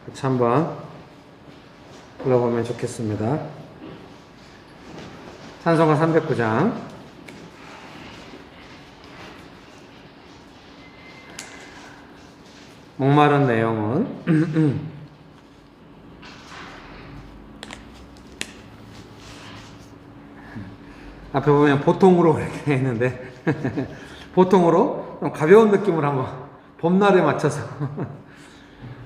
같이 한번 불러보면 좋겠습니다. 찬송가 309장. 목마른 내 영혼. 앞에 보면 보통으로 이렇게 있는데 보통으로 좀 가벼운 느낌으로 한번 봄날에 맞춰서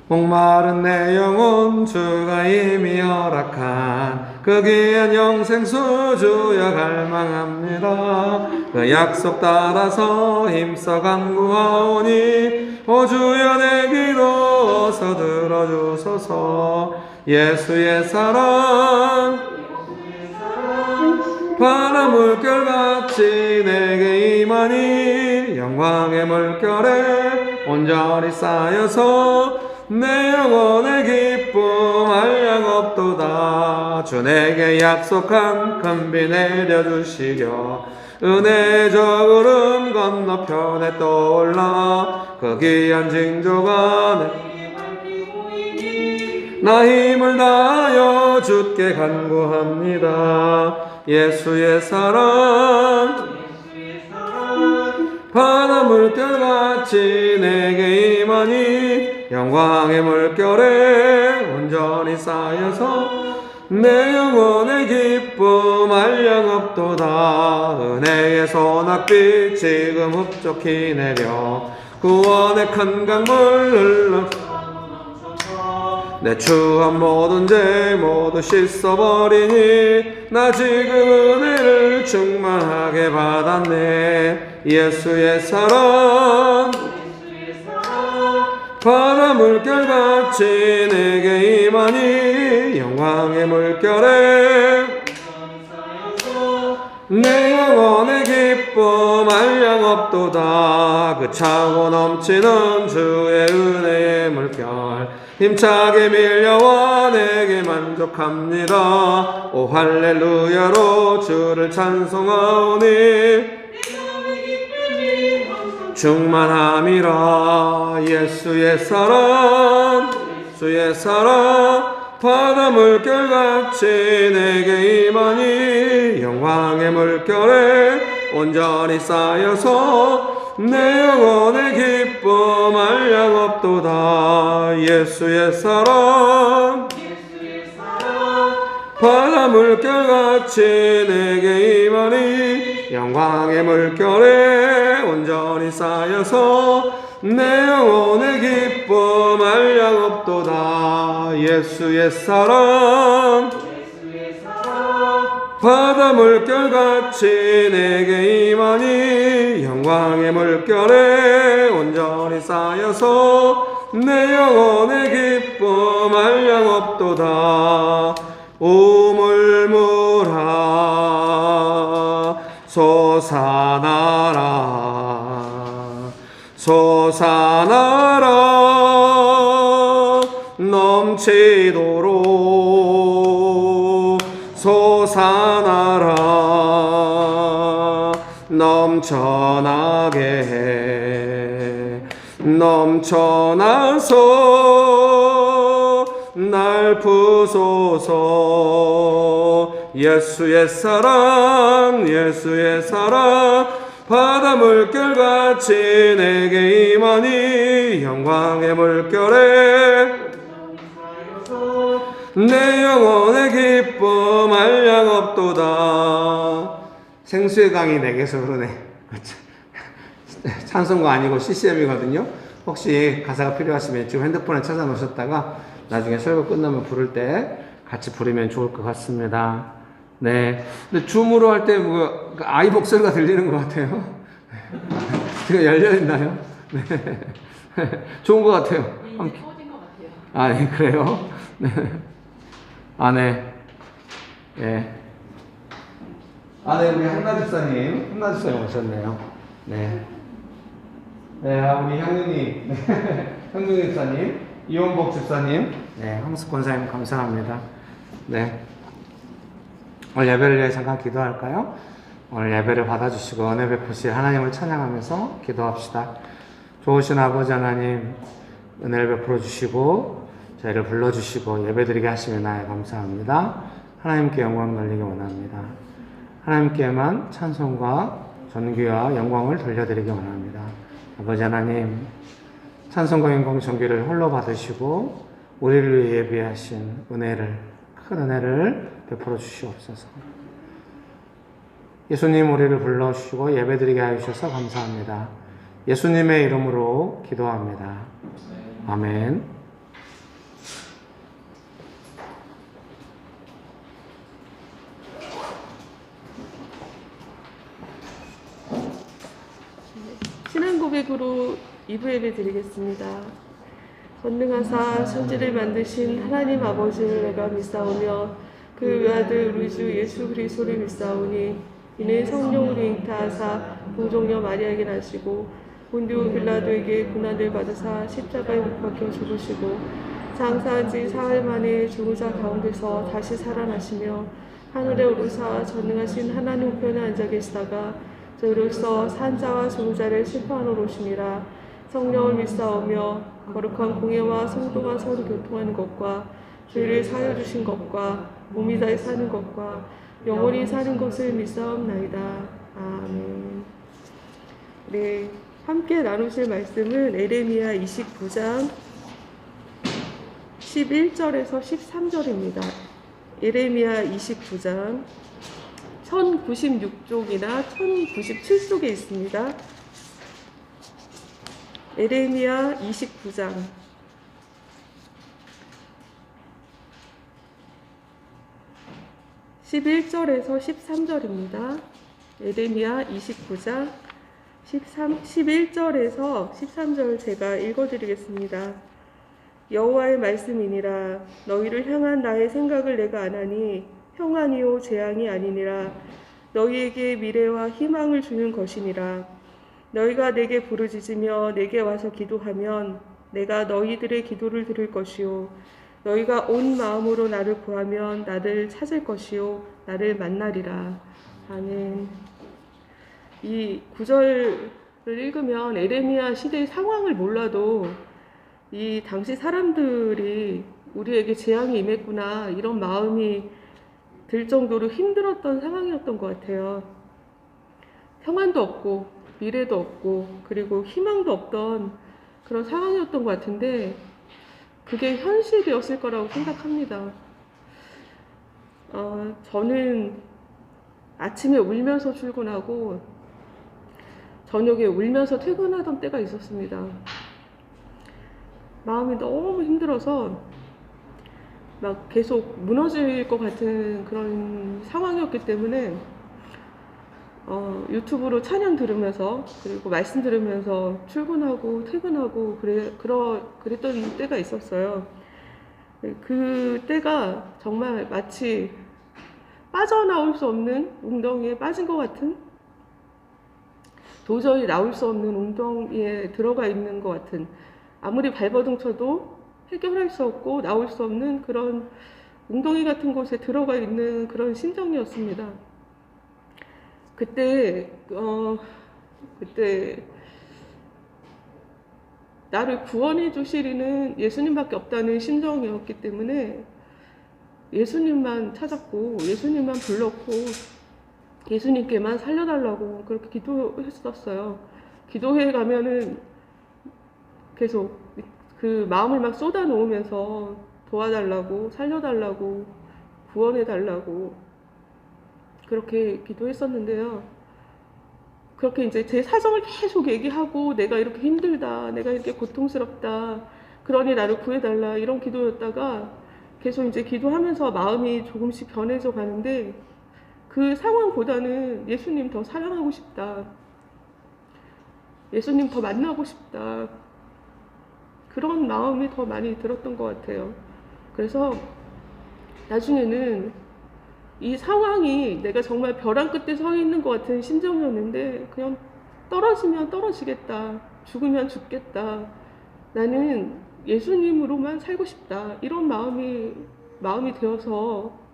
목마른 내 영혼 주가 이미 허락한 그 귀한 영생수 주여 갈망합니다. 그 약속 따라서 힘써 간구하오니 오 주여 내 기도 어서 들어주소서. 예수의 사랑 바람 물결같이 내게 임하니 영광의 물결에 온전히 쌓여서 내 영혼의 기쁨 한량없도다. 주 내게 약속한 큰 비 내려주시려 은혜의 저 구름 건너편에 떠올라 그 귀한 징조가 나 힘을 다하여 주께 간구합니다. 예수의 사랑 바다 물결같이 내게 임하니 영광의 물결에 온전히 쌓여서 내 영혼의 기쁨 한량없도다. 은혜의 소낙빛 지금 흡족히 내려 구원의 큰 강물 흘러 내 추한 모든 죄 모두 씻어버리니 나 지금 은혜를 충만하게 받았네. 예수의 사랑 바다 물결같이 내게 임하니 영광의 물결에 내 영혼의 기쁨 한량없도다. 그 차고 넘치는 주의 은혜의 물결 힘차게 밀려와 내게 만족합니다. 오 할렐루야로 주를 찬송하오니 충만함이라. 예수의 사랑 주의 사랑 바다 물결같이 내게 임하니 영광의 물결에 온전히 쌓여서 내 영혼의 기쁨 한량없도다. 예수의 사랑 바다 물결같이 내게 임하니 영광의 물결에 온전히 쌓여서 내 영혼의 기쁨 한량없도다. 예수의 사랑 바다 물결같이 내게 임하니 영광의 물결에 온전히 쌓여서 내 영혼의 기쁨 한량없도다. 우물물아 솟아나라 솟아나라 넘치도록 솟아나라 넘쳐나게 넘쳐나서 날 부소서. 예수의 사랑 예수의 사랑 바다 물결같이 내게 임하니 영광의 물결에 내 영혼의 기쁨 한량없도다. 생수의 강이 내게서 흐르네. 찬송가 아니고 CCM이거든요. 혹시 가사가 필요하시면 지금 핸드폰에 찾아 놓으셨다가 나중에 설교 끝나면 부를 때 같이 부르면 좋을 것 같습니다. 네. 근데 줌으로 할 때 뭐 아이 목소리가 들리는 것 같아요. 지금 열려있나요? 네. 좋은 것 같아요. 이제 꺼진 것 같아요. 아, 네, 그래요? 네. 아, 네. 예. 아, 네, 우리 한나 집사님 오셨네요. 네. 네, 우리 형님, 네. 형님 집사님, 이원복 집사님, 네, 황숙 권사님 감사합니다. 네. 오늘 예배를 위해 잠깐 기도할까요? 오늘 예배를 받아주시고 은혜 베푸실 하나님을 찬양하면서 기도합시다. 좋으신 아버지 하나님, 은혜를 베풀어 주시고 저희를 불러주시고 예배드리게 하시면 나에 감사합니다. 하나님께 영광 돌리기 원합니다. 하나님께만 찬송과 존귀와 영광을 돌려드리기 원합니다. 아버지 하나님, 찬송과 영광 존귀를 홀로 받으시고 우리를 위해 예비하신 은혜를, 큰 은혜를 베풀어 주시옵소서. 예수님 우리를 불러주시고 예배드리게 하셔서 감사합니다. 예수님의 이름으로 기도합니다. 아멘. 신앙 고백으로 2부 예배 드리겠습니다. 전능하사 천지를 만드신 하나님 아버지를 내가 믿사오며 그 외아들 우리 주 예수 그리스도를 믿사오니 이는 성령으로 잉타하사 동정녀 마리아에게 나시고 본디오 빌라도에게 고난을 받으사 십자가에 못 박혀 죽으시고 장사한 지 사흘 만에 죽은 자 가운데서 다시 살아나시며 하늘에 오르사 전능하신 하나님 우편에 앉아 계시다가 저희로서 산자와 죽은 자를 심판하러 오시니라. 성령을 믿사오며 거룩한 공예와 성도가 서로 교통하는 것과 죄를 사하여 주신 것과 몸이 다해 사는 것과 영원히 사는 것을 믿사옵나이다. 아멘. 네, 함께 나누실 말씀은 에레미야 29장 11절에서 13절입니다. 에레미야 29장 1096쪽이나 1097쪽에 있습니다. 에레미야 29장 11절에서 13절입니다. 에레미야 29장 11절에서 13절 제가 읽어드리겠습니다. 여호와의 말씀이니라. 너희를 향한 나의 생각을 내가 아나니 평안이요 재앙이 아니니라. 너희에게 미래와 희망을 주는 것이니라. 너희가 내게 부르짖으며 내게 와서 기도하면 내가 너희들의 기도를 들을 것이요 너희가 온 마음으로 나를 구하면 나를 찾을 것이요 나를 만나리라. 아멘. 이 구절을 읽으면 에레미야 시대의 상황을 몰라도 이 당시 사람들이 우리에게 재앙이 임했구나 이런 마음이 들 정도로 힘들었던 상황이었던 것 같아요. 평안도 없고 미래도 없고 그리고 희망도 없던 그런 상황이었던 것 같은데 그게 현실이었을 거라고 생각합니다. 저는 아침에 울면서 출근하고 저녁에 울면서 퇴근하던 때가 있었습니다. 마음이 너무 힘들어서 막 계속 무너질 것 같은 그런 상황이었기 때문에 유튜브로 찬양 들으면서 그리고 말씀 들으면서 출근하고 퇴근하고 그랬던 때가 있었어요. 그 때가 정말 마치 빠져나올 수 없는 웅덩이에 빠진 것 같은, 도저히 나올 수 없는 웅덩이에 들어가 있는 것 같은, 아무리 발버둥 쳐도 해결할 수 없고 나올 수 없는 그런 웅덩이 같은 곳에 들어가 있는 그런 심정이었습니다. 그때 나를 구원해 주시리는 예수님밖에 없다는 심정이었기 때문에 예수님만 찾았고 예수님만 불렀고 예수님께만 살려달라고 그렇게 기도했었어요. 기도회 가면은 계속 그 마음을 막 쏟아 놓으면서 도와달라고, 살려달라고, 구원해달라고 그렇게 기도했었는데요. 그렇게 이제 제 사정을 계속 얘기하고 내가 이렇게 힘들다, 내가 이렇게 고통스럽다, 그러니 나를 구해달라 이런 기도였다가 계속 이제 기도하면서 마음이 조금씩 변해져 가는데 그 상황보다는 예수님 더 사랑하고 싶다, 예수님 더 만나고 싶다, 그런 마음이 더 많이 들었던 것 같아요. 그래서 나중에는 이 상황이 내가 정말 벼랑 끝에 서 있는 것 같은 심정이었는데 그냥 떨어지면 떨어지겠다, 죽으면 죽겠다, 나는 예수님으로만 살고 싶다, 이런 마음이 되어서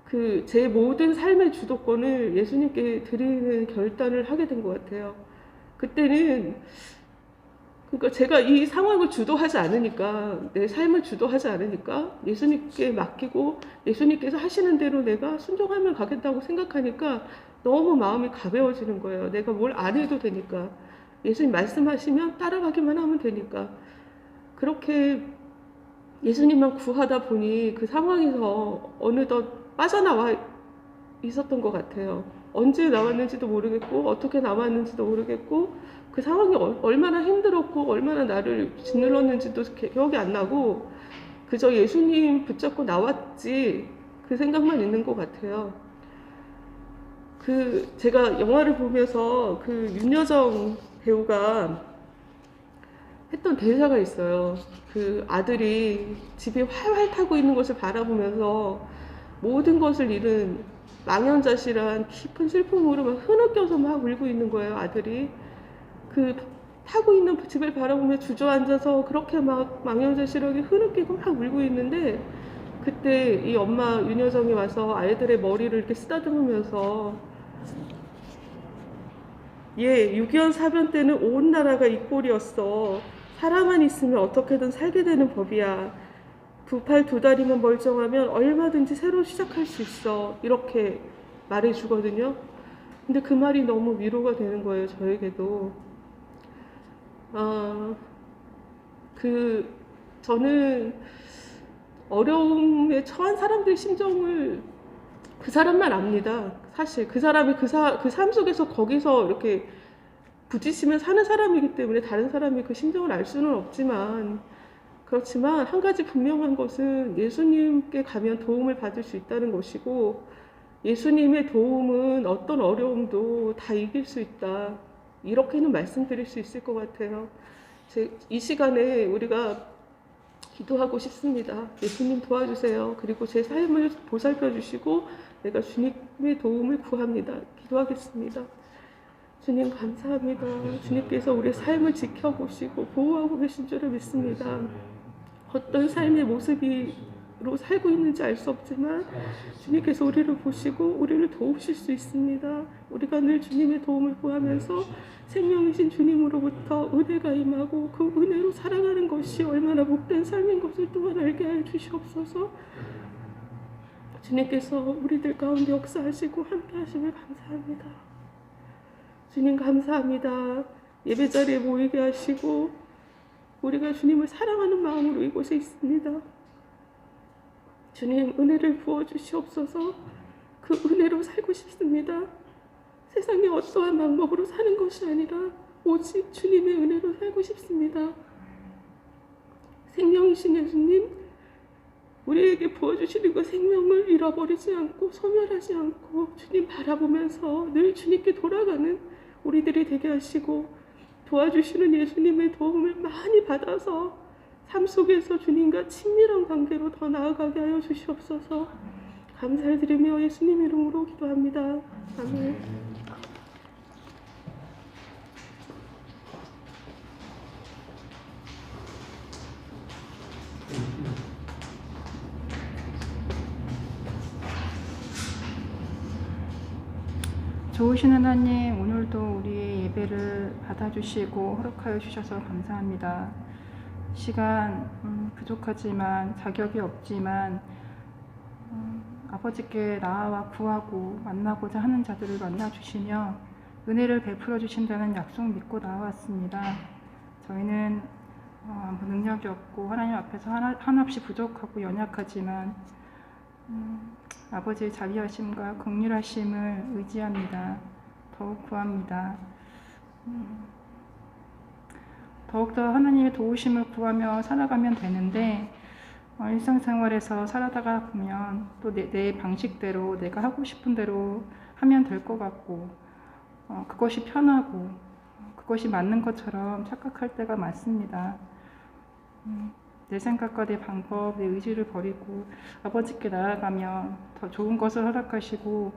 그 제 모든 삶의 주도권을 예수님께 드리는 결단을 하게 된 것 같아요. 그때는 그러니까 제가 이 상황을 주도하지 않으니까, 내 삶을 주도하지 않으니까 예수님께 맡기고 예수님께서 하시는 대로 내가 순종하면 가겠다고 생각하니까 너무 마음이 가벼워지는 거예요. 내가 뭘 안 해도 되니까. 예수님 말씀하시면 따라가기만 하면 되니까. 그렇게 예수님만 구하다 보니 그 상황에서 어느덧 빠져나와 있었던 것 같아요. 언제 나왔는지도 모르겠고 어떻게 나왔는지도 모르겠고 그 상황이 얼마나 힘들었고 얼마나 나를 짓눌렀는지도 기억이 안 나고 그저 예수님 붙잡고 나왔지 그 생각만 있는 것 같아요. 제가 영화를 보면서 그 윤여정 배우가 했던 대사가 있어요. 그 아들이 집에 활활 타고 있는 것을 바라보면서 모든 것을 잃은 망연자실한 깊은 슬픔으로 막 흐느껴서 막 울고 있는 거예요, 아들이. 그 타고 있는 집을 바라보며 주저앉아서 그렇게 막 망연자실하게 흐느끼고 막 울고 있는데 그때 이 엄마 윤여정이 와서 아이들의 머리를 이렇게 쓰다듬으면서 6.25 사변 때는 온 나라가 이 꼴이었어. 사람만 있으면 어떻게든 살게 되는 법이야. 두 팔 두 다리만 멀쩡하면 얼마든지 새로 시작할 수 있어. 이렇게 말해주거든요. 근데 그 말이 너무 위로가 되는 거예요, 저에게도. 저는 어려움에 처한 사람들의 심정을 그 사람만 압니다. 사실 그 사람이 그 삶 속에서 거기서 이렇게 부딪히며 사는 사람이기 때문에 다른 사람이 그 심정을 알 수는 없지만 그렇지만 한 가지 분명한 것은 예수님께 가면 도움을 받을 수 있다는 것이고 예수님의 도움은 어떤 어려움도 다 이길 수 있다. 이렇게는 말씀드릴 수 있을 것 같아요. 이 시간에 우리가 기도하고 싶습니다. 예수님 도와주세요. 그리고 제 삶을 보살펴 주시고 내가 주님의 도움을 구합니다. 기도하겠습니다. 주님 감사합니다. 주님께서 우리의 삶을 지켜보시고 보호하고 계신 줄을 믿습니다. 어떤 삶의 모습으로 살고 있는지 알 수 없지만 주님께서 우리를 보시고 우리를 도우실 수 있습니다. 우리가 늘 주님의 도움을 구하면서 생명이신 주님으로부터 은혜가 임하고 그 은혜로 살아가는 것이 얼마나 복된 삶인 것을 또한 알게 해 주시옵소서. 주님께서 우리들 가운데 역사하시고 함께 하심을 감사합니다. 주님 감사합니다. 예배자리에 모이게 하시고 우리가 주님을 사랑하는 마음으로 이곳에 있습니다. 주님 은혜를 부어주시옵소서. 그 은혜로 살고 싶습니다. 세상에 어떠한 방법으로 사는 것이 아니라 오직 주님의 은혜로 살고 싶습니다. 생명이신 예수님, 우리에게 부어주시는 그 생명을 잃어버리지 않고 소멸하지 않고 주님 바라보면서 늘 주님께 돌아가는 우리들이 되게 하시고 도와주시는 예수님의 도움을 많이 받아서 삶 속에서 주님과 친밀한 관계로 더 나아가게 하여 주시옵소서. 감사를 드리며 예수님 이름으로 기도합니다. 아멘. 좋으신 하나님, 오늘도 우리의 예배를 받아주시고 허락하여 주셔서 감사합니다. 시간 부족하지만 자격이 없지만 아버지께 나아와 구하고 만나고자 하는 자들을 만나주시며 은혜를 베풀어 주신다는 약속 믿고 나왔습니다. 저희는 능력이 없고 하나님 앞에서 한없이 부족하고 연약하지만 아버지의 자비하심과 긍휼하심을 의지합니다. 더욱 구합니다. 더욱더 하나님의 도우심을 구하며 살아가면 되는데 일상생활에서 살아가다 보면 또 내 방식대로 내가 하고 싶은 대로 하면 될 것 같고 그것이 편하고 그것이 맞는 것처럼 착각할 때가 많습니다. 내 생각과 내 방법, 내 의지를 버리고 아버지께 나아가면 더 좋은 것을 허락하시고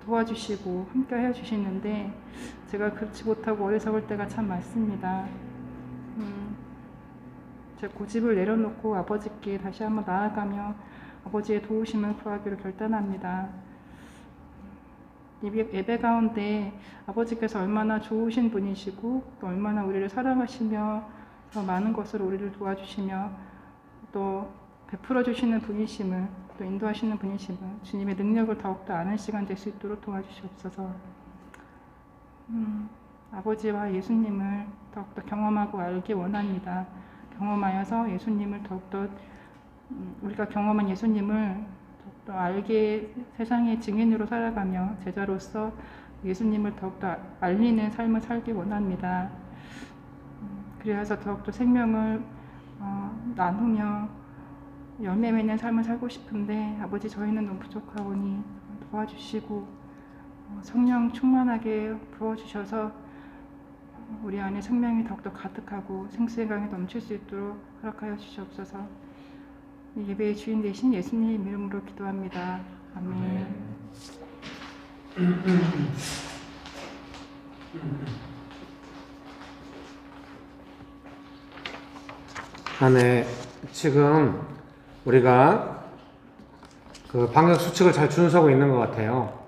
도와주시고 함께 해주시는데 제가 그렇지 못하고 어리석을 때가 참 많습니다. 제 고집을 내려놓고 아버지께 다시 한번 나아가며 아버지의 도우심을 구하기로 결단합니다. 예배 가운데 아버지께서 얼마나 좋으신 분이시고 또 얼마나 우리를 사랑하시며 더 많은 것으로 우리를 도와주시며 또 베풀어 주시는 분이심을 또 인도하시는 분이심을 주님의 능력을 더욱더 아는 시간 될 수 있도록 도와주시옵소서. 아버지와 예수님을 더욱더 경험하고 알기 원합니다. 경험하여서 예수님을 더욱더 우리가 경험한 예수님을 더욱더 알게 세상의 증인으로 살아가며 제자로서 예수님을 더욱더 알리는 삶을 살기 원합니다. 그래서 더욱더 생명을 나누며 열매 맺는 삶을 살고 싶은데 아버지 저희는 너무 부족하오니 도와주시고 성령 충만하게 부어주셔서 우리 안에 생명이 더욱더 가득하고 생수의 강이 넘칠 수 있도록 허락하여 주시옵소서. 예배의 주인 되신 예수님 이름으로 기도합니다. 아멘. 네. 지금 우리가 그 방역 수칙을 잘 준수하고 있는 것 같아요.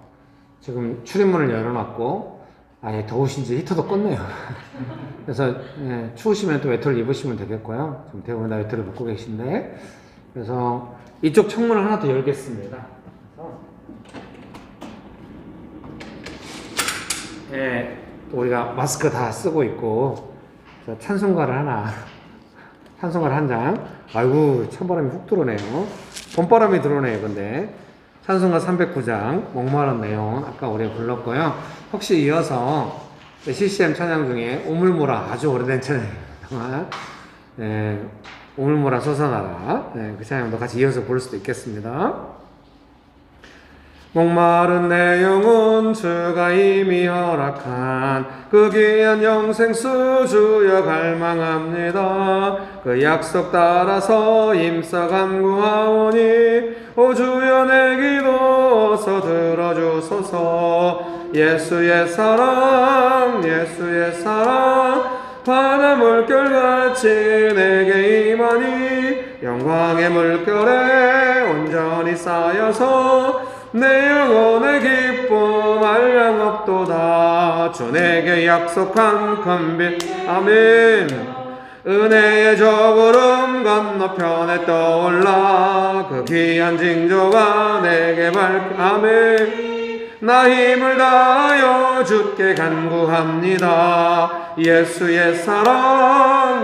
지금 출입문을 열어놨고, 아예 더우신지 히터도 껐네요. 그래서 추우시면 또 외투를 입으시면 되겠고요. 지금 대부분 다 외투를 입고 계신데, 그래서 이쪽 창문을 하나 더 열겠습니다. 또 우리가 마스크 다 쓰고 있고, 찬송가를 한 장. 아이고, 찬바람이 훅 들어오네요. 봄바람이 들어오네요, 근데. 찬송가 309장, 목마른 내용, 아까 우리가 불렀고요. 혹시 이어서 CCM 찬양 중에 오물모라, 아주 오래된 찬양입니다. 오물모라 솟아나라. 그 찬양도 같이 이어서 부를 수도 있겠습니다. 목마른 내 영혼 주가 이미 허락한 그 귀한 영생수 주여 갈망합니다. 그 약속 따라서 힘써 간구하오니 오 주여 내 기도 어서 들어주소서. 예수의 사랑 바다 물결같이 내게 임하니 영광의 물결에 온전히 쌓여서 내 영혼의 기쁨 한량없도다. 주 내게 약속한 큰빛 아멘. 은혜의 저구름 건너편에 떠올라 그 귀한 징조가 내게 아멘. 나 힘을 다하여 주께 간구합니다. 예수의 사랑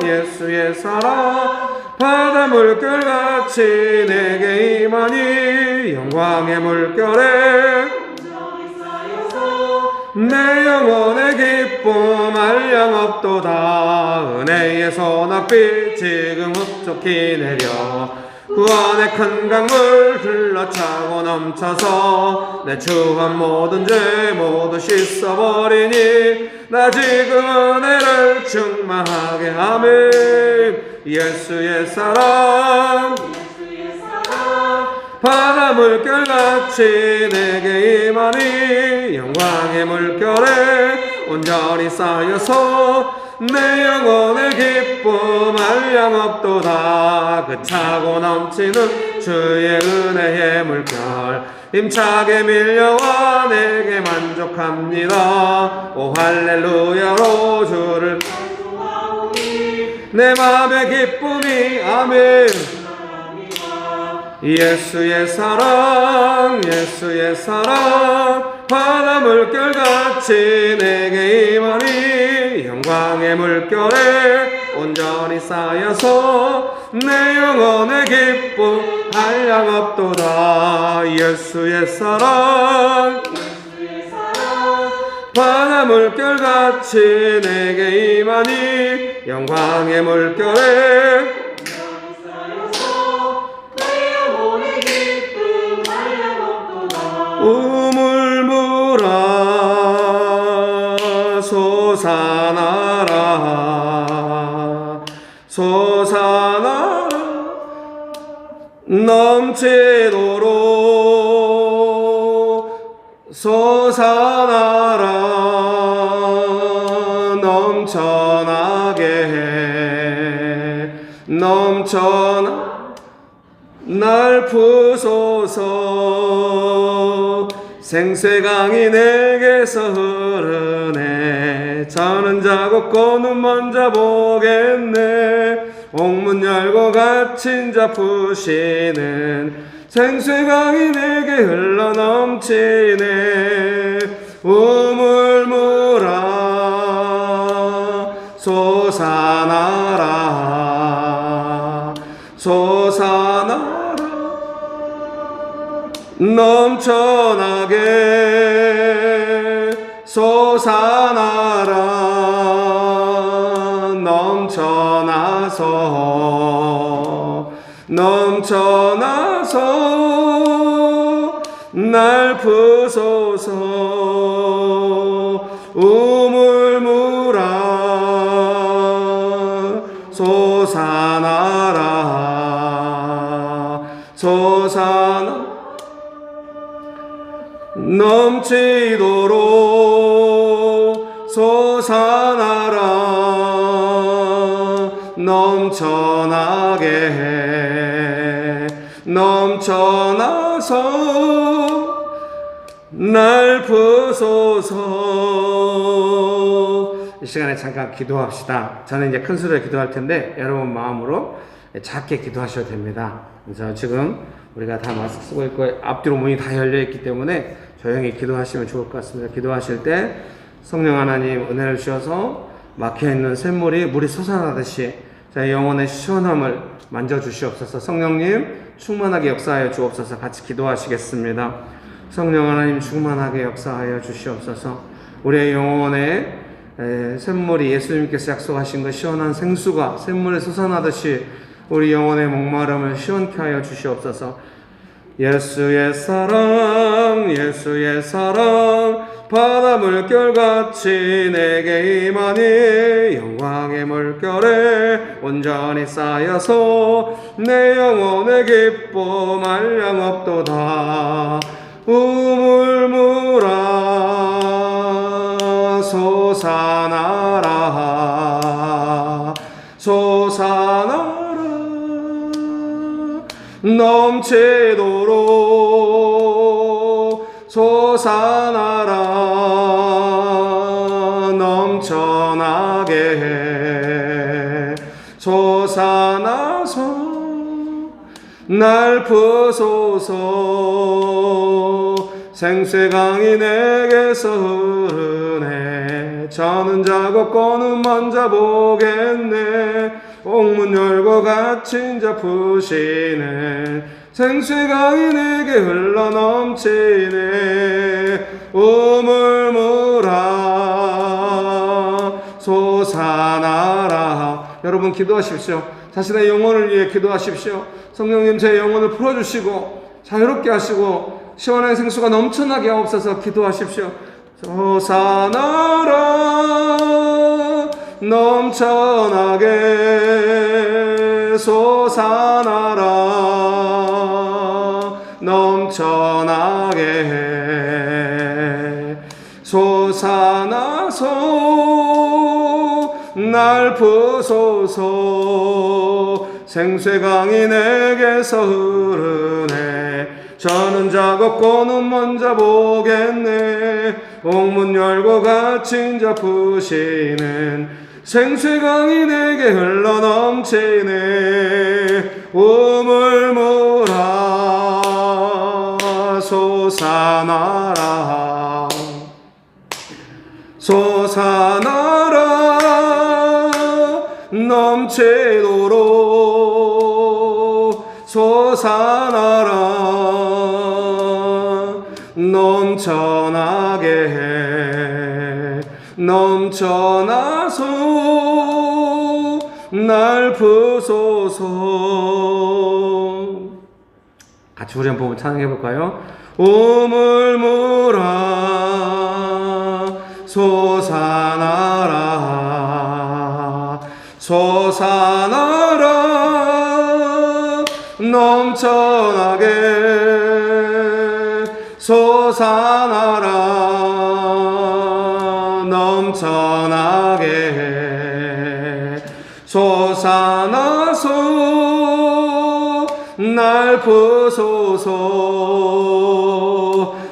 바다 물결같이 내게 임하니 영광의 물결에 내 영혼의 기쁨 한량없도다. 은혜의 소낙비 지금 흡족히 내려 구원의 큰 강물 흘러차고 넘쳐서 내 추한 모든 죄 모두 씻어버리니 나 지금 은혜를 충만하게 아멘. 예수의 사랑 바다 물결같이 내게 임하니 영광의 물결에 온전히 쌓여서 내 영혼의 기쁨 한량없도다. 그 차고 넘치는 주의 은혜의 물결 힘차게 밀려와 내게 만족합니다. 오 할렐루야로 주를 내 맘의 기쁨이 아멘. 예수의 사랑 바다 물결같이 내게 임하니 영광의 물결에 온전히 쌓여서 내 영혼의 기쁨 한량없도다. 예수의 사랑 바다 물결같이 내게 임하니 영광의 물결에 우물물아 솟아나라 넘치도록 솟아나라 넘쳐나 날 부소서 생수의 강이 내게서 흐르네. 저는 자고 눈 먼저 보겠네. 옥문 열고 갇힌 자 푸시는 생수의 강이 내게 흘러 넘치네. 우물물아 솟아나라 솟아나라 넘쳐나게 솟아나라 넘쳐나서 날 부소서. 우물물아 솟아나라 넘치도록 솟아나라 넘쳐나서 날 부소서. 이 시간에 잠깐 기도합시다. 저는 이제 큰 소리로 기도할 텐데 여러분 마음으로 작게 기도하셔도 됩니다. 그래서 지금 우리가 다 마스크 쓰고 있고 앞뒤로 문이 다 열려 있기 때문에 조용히 기도하시면 좋을 것 같습니다. 기도하실 때 성령 하나님 은혜를 주셔서 막혀있는 샘물이 물이 솟아나듯이 저희 영혼의 시원함을 만져주시옵소서. 성령님 충만하게 역사하여 주옵소서. 같이 기도하시겠습니다. 성령 하나님 충만하게 역사하여 주시옵소서. 우리의 영혼에 샘물이 예수님께서 약속하신 그 시원한 생수가 샘물에 솟아나듯이 우리 영혼의 목마름을 시원케 하여 주시옵소서. 예수의 사랑 예수의 사랑 바다 물결같이 내게 임하니 영광의 물결에 온전히 쌓여서 내 영혼의 기쁨 한량 없도다. 우물물아 솟아나라 넘치도록 솟아나라 넘쳐나게 솟아나서 날 부소서. 생수의 강이 내게서 흐르네. 저는 자고 꼬는 먼저 보겠네. 옥문 열고 갇힌 자 푸시네. 생수의 강이 내게 흘러 넘치네. 우물물아 솟아나라. 여러분 기도하십시오. 자신의 영혼을 위해 기도하십시오. 성령님 제 영혼을 풀어주시고 자유롭게 하시고 시원한 생수가 넘쳐나게 하옵소서. 기도하십시오. 솟아나라 넘쳐나게 솟아나라 넘쳐나게 솟아나서 날 부소서. 생수의 강이 내게서 흐르네. 저는 자고 꼬는 먼저 보겠네. 옥문 열고 갇힌 자 푸시는 생수의 강이 내게 흘러 넘치네. 우물물아 솟아나라 넘치도록 솟아나라 넘쳐나서 날 부소서. 같이 우리 한번 찬양해 볼까요? 우물물아 솟아나라 넘쳐나게 솟아나라 넘쳐나게 솟아나서 날 부소서.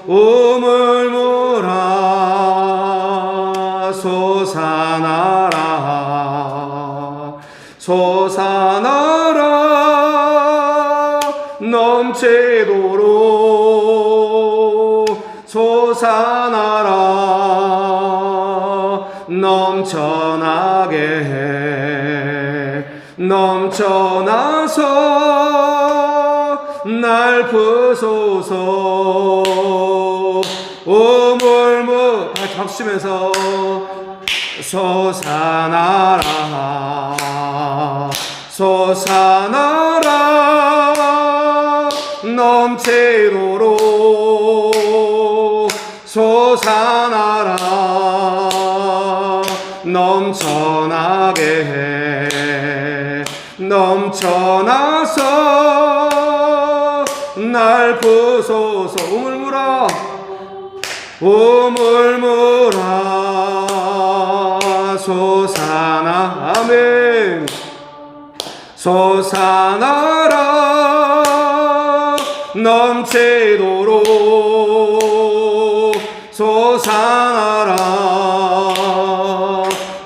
우물물아 솟아나라 솟아나라 넘치도록 솟아나라 넘쳐나게 넘쳐나서 날 부소서 우물물 다시 박수 치면서 솟아나라 솟아나라 넘치도록 솟아나라 넘쳐나게 넘쳐나서 날 부소서 우물물아 우물물아 솟아나 아멘 솟아나라 넘치도록 솟아나라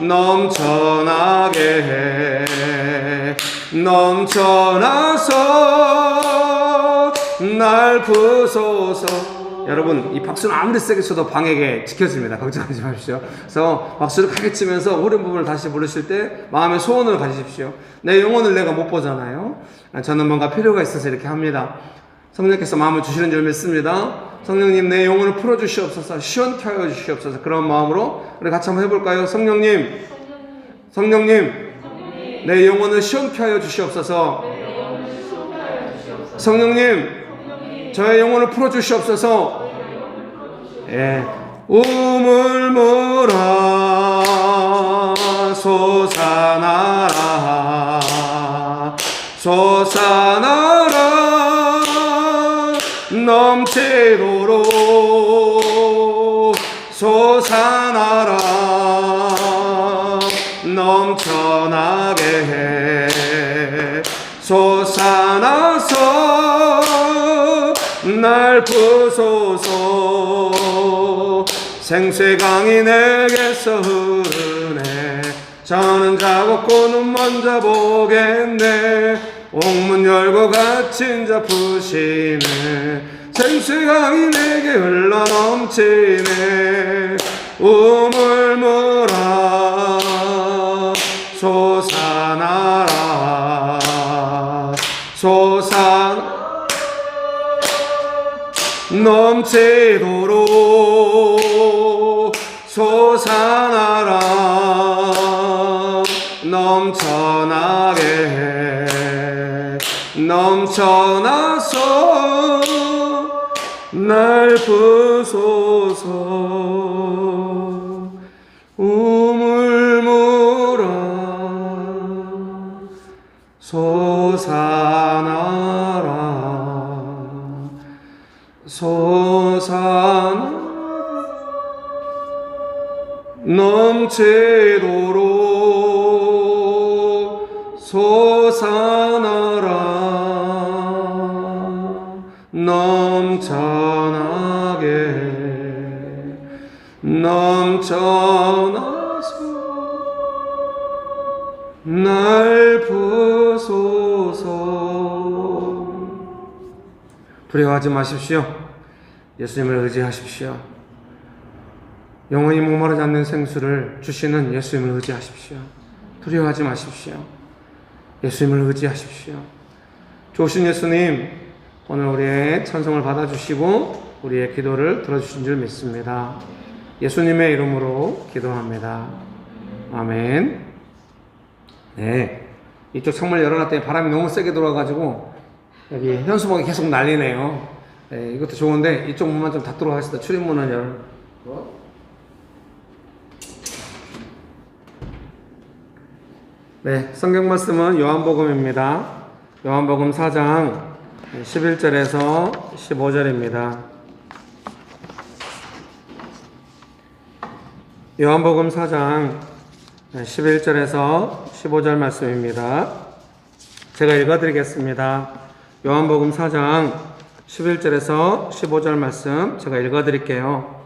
넘쳐나게 넘쳐나서 날 부소서 여러분 이 박수는 아무리 세게 쳐도 방에게 지켜집니다. 걱정하지 마십시오. 그래서 박수를 크게 치면서 흐른 부분을 다시 부르실 때 마음의 소원을 가지십시오. 내 영혼을 내가 못 보잖아요. 저는 뭔가 필요가 있어서 이렇게 합니다. 성령께서 마음을 주시는 줄 믿습니다. 성령님 내 영혼을 풀어주시옵소서 시원케 하여 주시옵소서 그런 마음으로 우리 같이 한번 해볼까요? 성령님 내 영혼을 시원케 하여 주시옵소서 성령님 저의 영혼을 풀어주시옵소서 예. 우물물아 솟아나라 솟아나라 넘치도록 솟아나라 넘쳐나게 솟아나서 날 부소서 생수의 강이 내게서 흐르네 저는 작업고 눈 먼저 보겠네 옥문 열고 갇힌 자 푸시네 생수의 강이 내게 흘러 넘치네 우물물아 솟아나라 솟아나라 넘치도록 솟아나라 넘쳐나게 넘쳐나서 날 부소서 우물물아 솟아나라 솟아나라 넘치도록 솟아나라 넘쳐나게 넘쳐나서 날 부소서 두려워하지 마십시오. 예수님을 의지하십시오. 영원히 목마르지 않는 생수를 주시는 예수님을 의지하십시오. 두려워하지 마십시오. 예수님을 의지하십시오. 좋으신 예수님, 오늘 우리의 찬송을 받아주시고 우리의 기도를 들어주신 줄 믿습니다. 예수님의 이름으로 기도합니다. 아멘. 네, 이쪽 창문을 열어놨더니 바람이 너무 세게 들어와가지고 여기 현수막이 계속 날리네요. 네, 이것도 좋은데 이쪽 문만 좀 닫도록 하겠습니다. 출입문은 열고. 네, 성경 말씀은 요한복음입니다. 요한복음 4장 11절에서 15절입니다. 요한복음 4장 11절에서 15절 말씀입니다. 제가 읽어드리겠습니다. 요한복음 4장 11절에서 15절 말씀 제가 읽어드릴게요.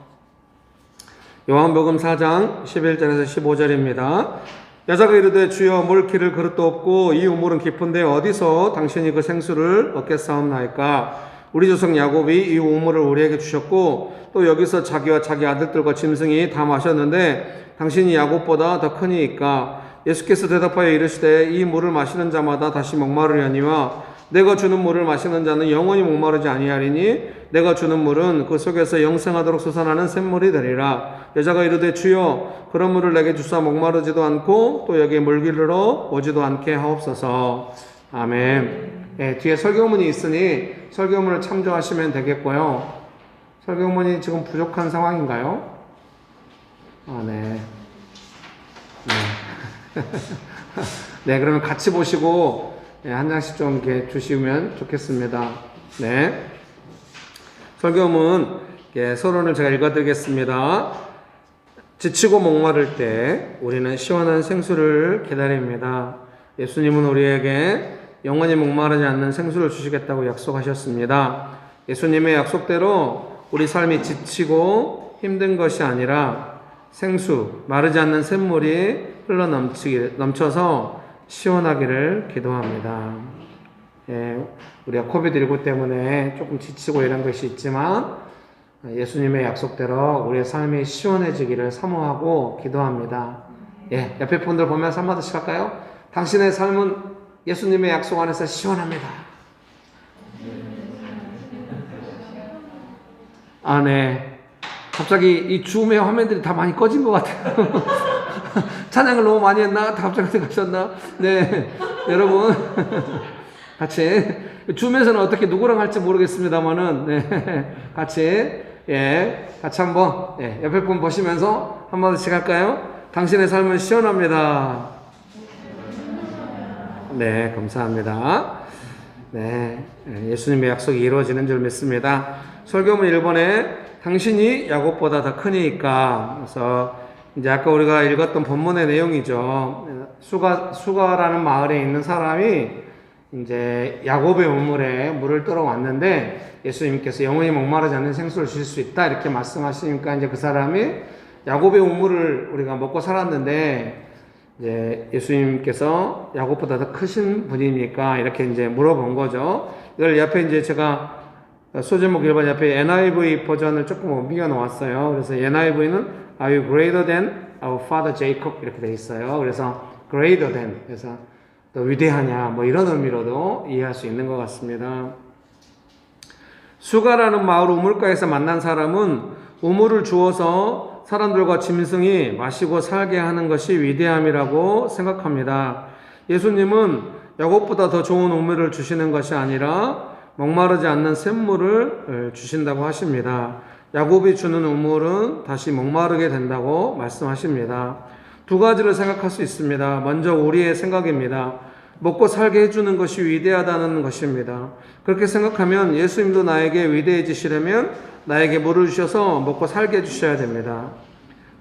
요한복음 4장 11절에서 15절입니다. 여자가 이르되 주여 물 기를 그릇도 없고 이 우물은 깊은데 어디서 당신이 그 생수를 얻겠사옵나이까? 우리 조상 야곱이 이 우물을 우리에게 주셨고 또 여기서 자기와 자기 아들들과 짐승이 다 마셨는데 당신이 야곱보다 더 크니이까? 예수께서 대답하여 이르시되 이 물을 마시는 자마다 다시 목마르려니와 내가 주는 물을 마시는 자는 영원히 목마르지 아니하리니 내가 주는 물은 그 속에서 영생하도록 솟아나는 샘물이 되리라. 여자가 이르되 주여 그런 물을 내게 주사 목마르지도 않고 또 여기에 물 기르러 오지도 않게 하옵소서. 아멘. 네, 뒤에 설교문이 있으니 설교문을 참조하시면 되겠고요. 설교문이 지금 부족한 상황인가요? 네. 네, 그러면 같이 보시고 한 장씩 좀 이렇게 주시면 좋겠습니다. 네. 설교문 서론을 제가 읽어드리겠습니다. 지치고 목마를 때 우리는 시원한 생수를 기다립니다. 예수님은 우리에게 영원히 목마르지 않는 생수를 주시겠다고 약속하셨습니다. 예수님의 약속대로 우리 삶이 지치고 힘든 것이 아니라 생수, 마르지 않는 샘물이 넘쳐서 시원하기를 기도합니다. 예, 우리가 코비드19 때문에 조금 지치고 이런 것이 있지만 예수님의 약속대로 우리의 삶이 시원해지기를 사모하고 기도합니다. 예, 옆에 분들 보면서 한마디씩 할까요? 당신의 삶은 예수님의 약속 안에서 시원합니다. 아, 네. 갑자기 이 줌의 화면들이 다 많이 꺼진 것 같아요. 찬양을 너무 많이 했나? 다 갑자기 생각하셨나? 네. 여러분, 같이. 줌에서는 어떻게 누구랑 할지 모르겠습니다만은, 네. 같이, 예. 같이 한번, 예. 옆에 분 보시면서 한마디씩 할까요? 당신의 삶은 시원합니다. 네, 감사합니다. 네, 예수님의 약속이 이루어지는 줄 믿습니다. 설교문 1번에 당신이 야곱보다 더 크니까. 그래서 이제 아까 우리가 읽었던 본문의 내용이죠. 수가라는 마을에 있는 사람이 이제 야곱의 우물에 물을 떠러 왔는데 예수님께서 영원히 목마르지 않는 생수를 주실 수 있다 이렇게 말씀하시니까 이제 그 사람이 야곱의 우물을 우리가 먹고 살았는데 이제 예수님께서 야곱보다 더 크신 분입니까? 이렇게 이제 물어본 거죠. 이걸 옆에 이제 제가 소제목 1번 옆에 NIV 버전을 조금 옮겨 놓았어요. 그래서 NIV는 Are you greater than our father Jacob? 이렇게 돼 있어요. 그래서 greater than. 그래서 더 위대하냐 뭐 이런 의미로도 이해할 수 있는 것 같습니다. 수가라는 마을 우물가에서 만난 사람은 우물을 주어서 사람들과 짐승이 마시고 살게 하는 것이 위대함이라고 생각합니다. 예수님은 야곱보다 더 좋은 우물을 주시는 것이 아니라 목마르지 않는 샘물을 주신다고 하십니다. 야곱이 주는 우물은 다시 목마르게 된다고 말씀하십니다. 두 가지를 생각할 수 있습니다. 먼저 우리의 생각입니다. 먹고 살게 해주는 것이 위대하다는 것입니다. 그렇게 생각하면 예수님도 나에게 위대해지시려면 나에게 물을 주셔서 먹고 살게 해주셔야 됩니다.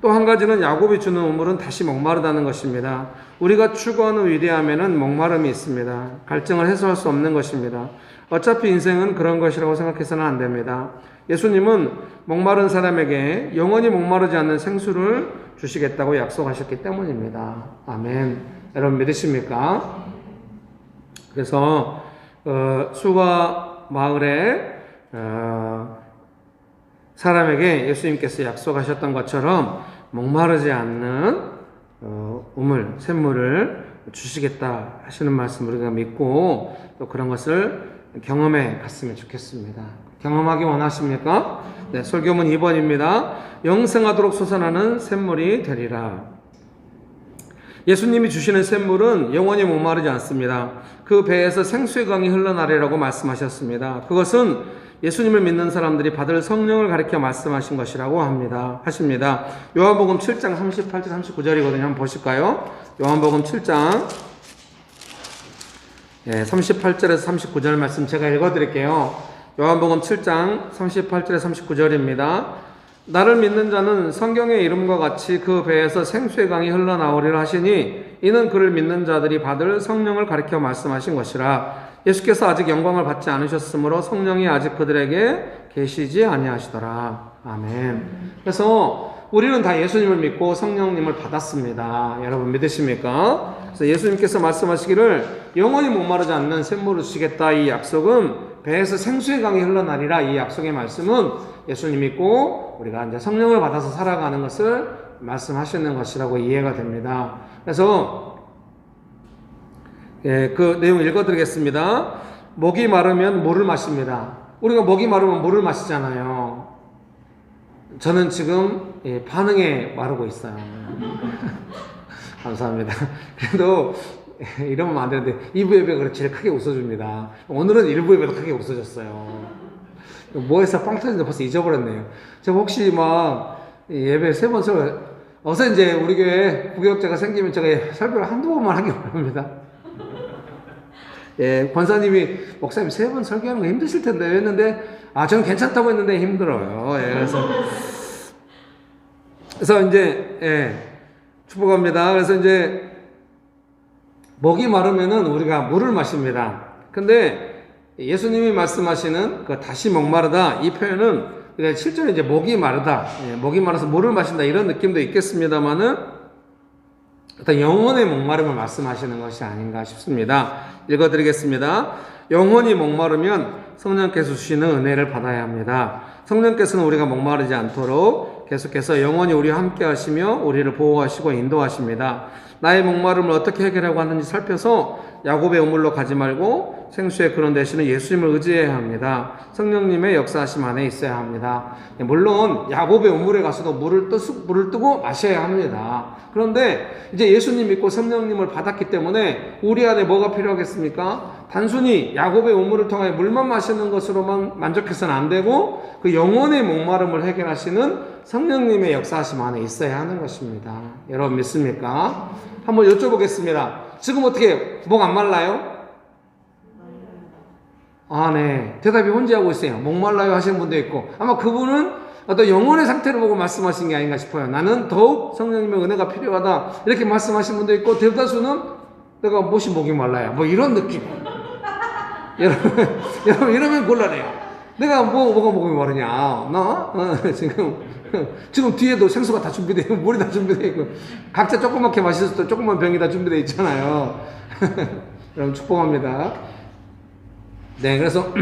또 한 가지는 야곱이 주는 우물은 다시 목마르다는 것입니다. 우리가 추구하는 위대함에는 목마름이 있습니다. 갈증을 해소할 수 없는 것입니다. 어차피 인생은 그런 것이라고 생각해서는 안 됩니다. 예수님은 목마른 사람에게 영원히 목마르지 않는 생수를 주시겠다고 약속하셨기 때문입니다. 아멘. 여러분 믿으십니까? 그래서 수가 마을에 사람에게 예수님께서 약속하셨던 것처럼 목마르지 않는 우물, 샘물을 주시겠다 하시는 말씀 우리가 믿고 또 그런 것을 경험해 갔으면 좋겠습니다. 경험하기 원하십니까? 네, 설교문 2번입니다. 영생하도록 솟아나는 샘물이 되리라. 예수님이 주시는 샘물은 영원히 목마르지 않습니다. 그 배에서 생수의 강이 흘러나리라고 말씀하셨습니다. 그것은 예수님을 믿는 사람들이 받을 성령을 가리켜 말씀하신 것이라고 하십니다. 요한복음 7장 38절 39절이거든요. 한번 보실까요? 요한복음 7장 38절에서 39절 말씀 제가 읽어드릴게요. 요한복음 7장 38절에서 39절입니다. 나를 믿는 자는 성경의 이름과 같이 그 배에서 생수의 강이 흘러나오리라 하시니 이는 그를 믿는 자들이 받을 성령을 가리켜 말씀하신 것이라. 예수께서 아직 영광을 받지 않으셨으므로 성령이 아직 그들에게 계시지 아니하시더라. 아멘. 그래서 우리는 다 예수님을 믿고 성령님을 받았습니다. 여러분 믿으십니까? 그래서 예수님께서 말씀하시기를 영원히 목마르지 않는 샘물을 주시겠다. 이 약속은 배에서 생수의 강이 흘러나리라. 이 약속의 말씀은 예수님 믿고 우리가 이제 성령을 받아서 살아가는 것을 말씀하시는 것이라고 이해가 됩니다. 그래서 그 내용 읽어드리겠습니다. 목이 마르면 물을 마십니다. 우리가 목이 마르면 물을 마시잖아요. 저는 지금 반응에 마르고 있어요. 감사합니다. 그래도 이러면 안 되는데 2부 예배가 제일 크게 웃어줍니다. 오늘은 1부 예배도 크게 웃어줬어요. 뭐해서 빵 터졌는데 벌써 잊어버렸네요. 제가 혹시 막 예배 3번 설교 어서 이제 우리 교회 부교육자가 생기면 제가 설교를 한두 번만 하기 바랍니다. 예, 권사님이 목사님 3번 설교하는 거 힘드실 텐데 했는데 저는 괜찮다고 했는데 힘들어요. 예, 그래서 이제 축복합니다. 그래서 이제 목이 마르면은 우리가 물을 마십니다. 근데 예수님이 말씀하시는 그 다시 목마르다 이 표현은 실제로 이제 목이 마르다, 목이 마르서 물을 마신다 이런 느낌도 있겠습니다만은 어떤 영혼의 목마름을 말씀하시는 것이 아닌가 싶습니다. 읽어드리겠습니다. 영혼이 목마르면 성령께서 주시는 은혜를 받아야 합니다. 성령께서는 우리가 목마르지 않도록 계속해서 영원히 우리와 함께 하시며 우리를 보호하시고 인도하십니다. 나의 목마름을 어떻게 해결하고 하는지 살펴서 야곱의 우물로 가지 말고 생수의 근원 되시는 예수님을 의지해야 합니다. 성령님의 역사하심 안에 있어야 합니다. 물론 야곱의 우물에 가서도 물을 뜨고 마셔야 합니다. 그런데 이제 예수님 믿고 성령님을 받았기 때문에 우리 안에 뭐가 필요하겠습니까? 단순히 야곱의 우물을 통해 물만 마시는 것으로만 만족해서는 안 되고 그 영혼의 목마름을 해결하시는 성령님의 역사하심 안에 있어야 하는 것입니다. 여러분 믿습니까? 한번 여쭤보겠습니다. 지금 어떻게 목 안 말라요? 네. 대답이 혼재하고 있어요. 목말라요 하시는 분도 있고 아마 그분은 어떤 영혼의 상태를 보고 말씀하신 게 아닌가 싶어요. 나는 더욱 성령님의 은혜가 필요하다 이렇게 말씀하신 분도 있고 대다수는 내가 무엇이 목이 말라요 뭐 이런 느낌. 여러분 이러면 곤란해요. 내가 뭐가 목이 마르냐 나 지금 뒤에도 생수가 다 준비되어 있고 물이 다 준비되어 있고 각자 조그맣게 마실 때 조그만 병이 다 준비되어 있잖아요. 여러분 축복합니다. 네, 그래서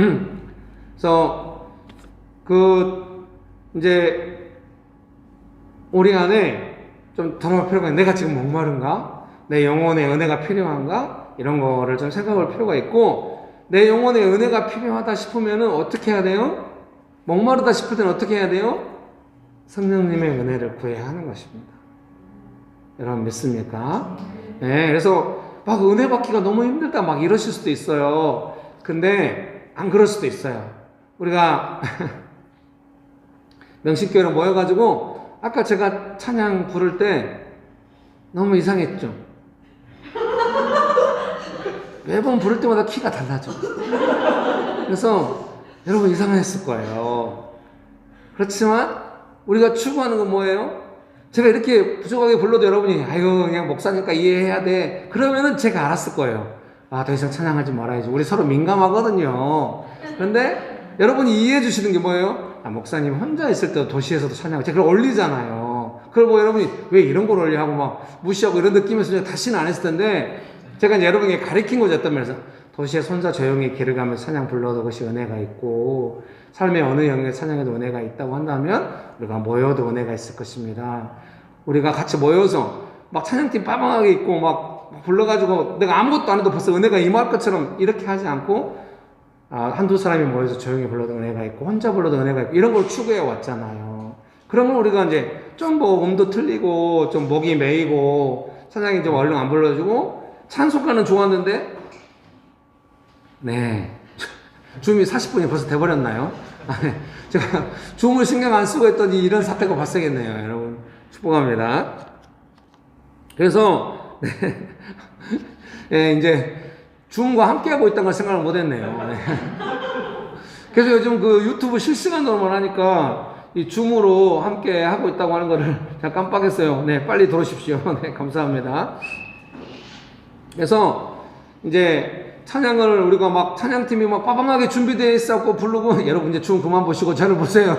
이제 우리 안에 좀 돌아볼 필요가 있는 내가 지금 목마른가? 내 영혼의 은혜가 필요한가? 이런 거를 좀 생각할 필요가 있고 내 영혼의 은혜가 필요하다 싶으면은 어떻게 해야 돼요? 목마르다 싶을 때는 어떻게 해야 돼요? 성령님의 은혜를 구해야 하는 것입니다. 여러분 믿습니까? 네, 그래서 막 은혜 받기가 너무 힘들다 막 이러실 수도 있어요. 근데 안 그럴 수도 있어요. 우리가 명식교회로 모여가지고 아까 제가 찬양 부를 때 너무 이상했죠. 매번 부를 때마다 키가 달라져. 그래서 여러분 이상했을 거예요. 그렇지만 우리가 추구하는 건 뭐예요? 제가 이렇게 부족하게 불러도 여러분이 아이고 그냥 목사니까 이해해야 돼 그러면은 제가 알았을 거예요. 더 이상 찬양하지 말아야지. 우리 서로 민감하거든요. 그런데 여러분이 이해해 주시는 게 뭐예요? 목사님 혼자 있을 때도 도시에서도 찬양하고 제가 그걸 올리잖아요. 그걸 뭐 여러분이 왜 이런 걸 올려 하고 막 무시하고 이런 느낌에서 제가 다시는 안 했을 텐데 제가 이제 여러분에게 가르친 거죠. 어떤 면에서 도시에서 혼자 조용히 길을 가면서 찬양 불러도 그것이 은혜가 있고 삶의 어느 영역에 찬양에도 은혜가 있다고 한다면 우리가 모여도 은혜가 있을 것입니다. 우리가 같이 모여서 막 찬양팀 빠방하게 있고 막 불러가지고 내가 아무것도 안 해도 벌써 은혜가 임할 것처럼 이렇게 하지 않고 한두 사람이 모여서 조용히 불러도 은혜가 있고 혼자 불러도 은혜가 있고 이런 걸 추구해 왔잖아요. 그러면 우리가 이제 좀 뭐 음도 틀리고 좀 목이 메이고 찬양이 좀 얼른 안 불러주고 찬송가는 좋았는데 네 줌이 40분이 벌써 돼버렸나요? 제가 줌을 신경 안 쓰고 했더니 이런 사태가 발생했네요. 여러분 축복합니다. 그래서 이제 줌과 함께하고 있다는 걸 생각을 못했네요. 네. 그래서 요즘 그 유튜브 실시간으로만 하니까 이 줌으로 함께하고 있다고 하는 거를 제가 깜빡했어요. 네, 빨리 들어오십시오. 네, 감사합니다. 그래서 이제 찬양을 우리가 막 찬양팀이 막 빠방하게 준비되어 있었고 부르고 여러분 이제 춤 그만 보시고 저를 보세요.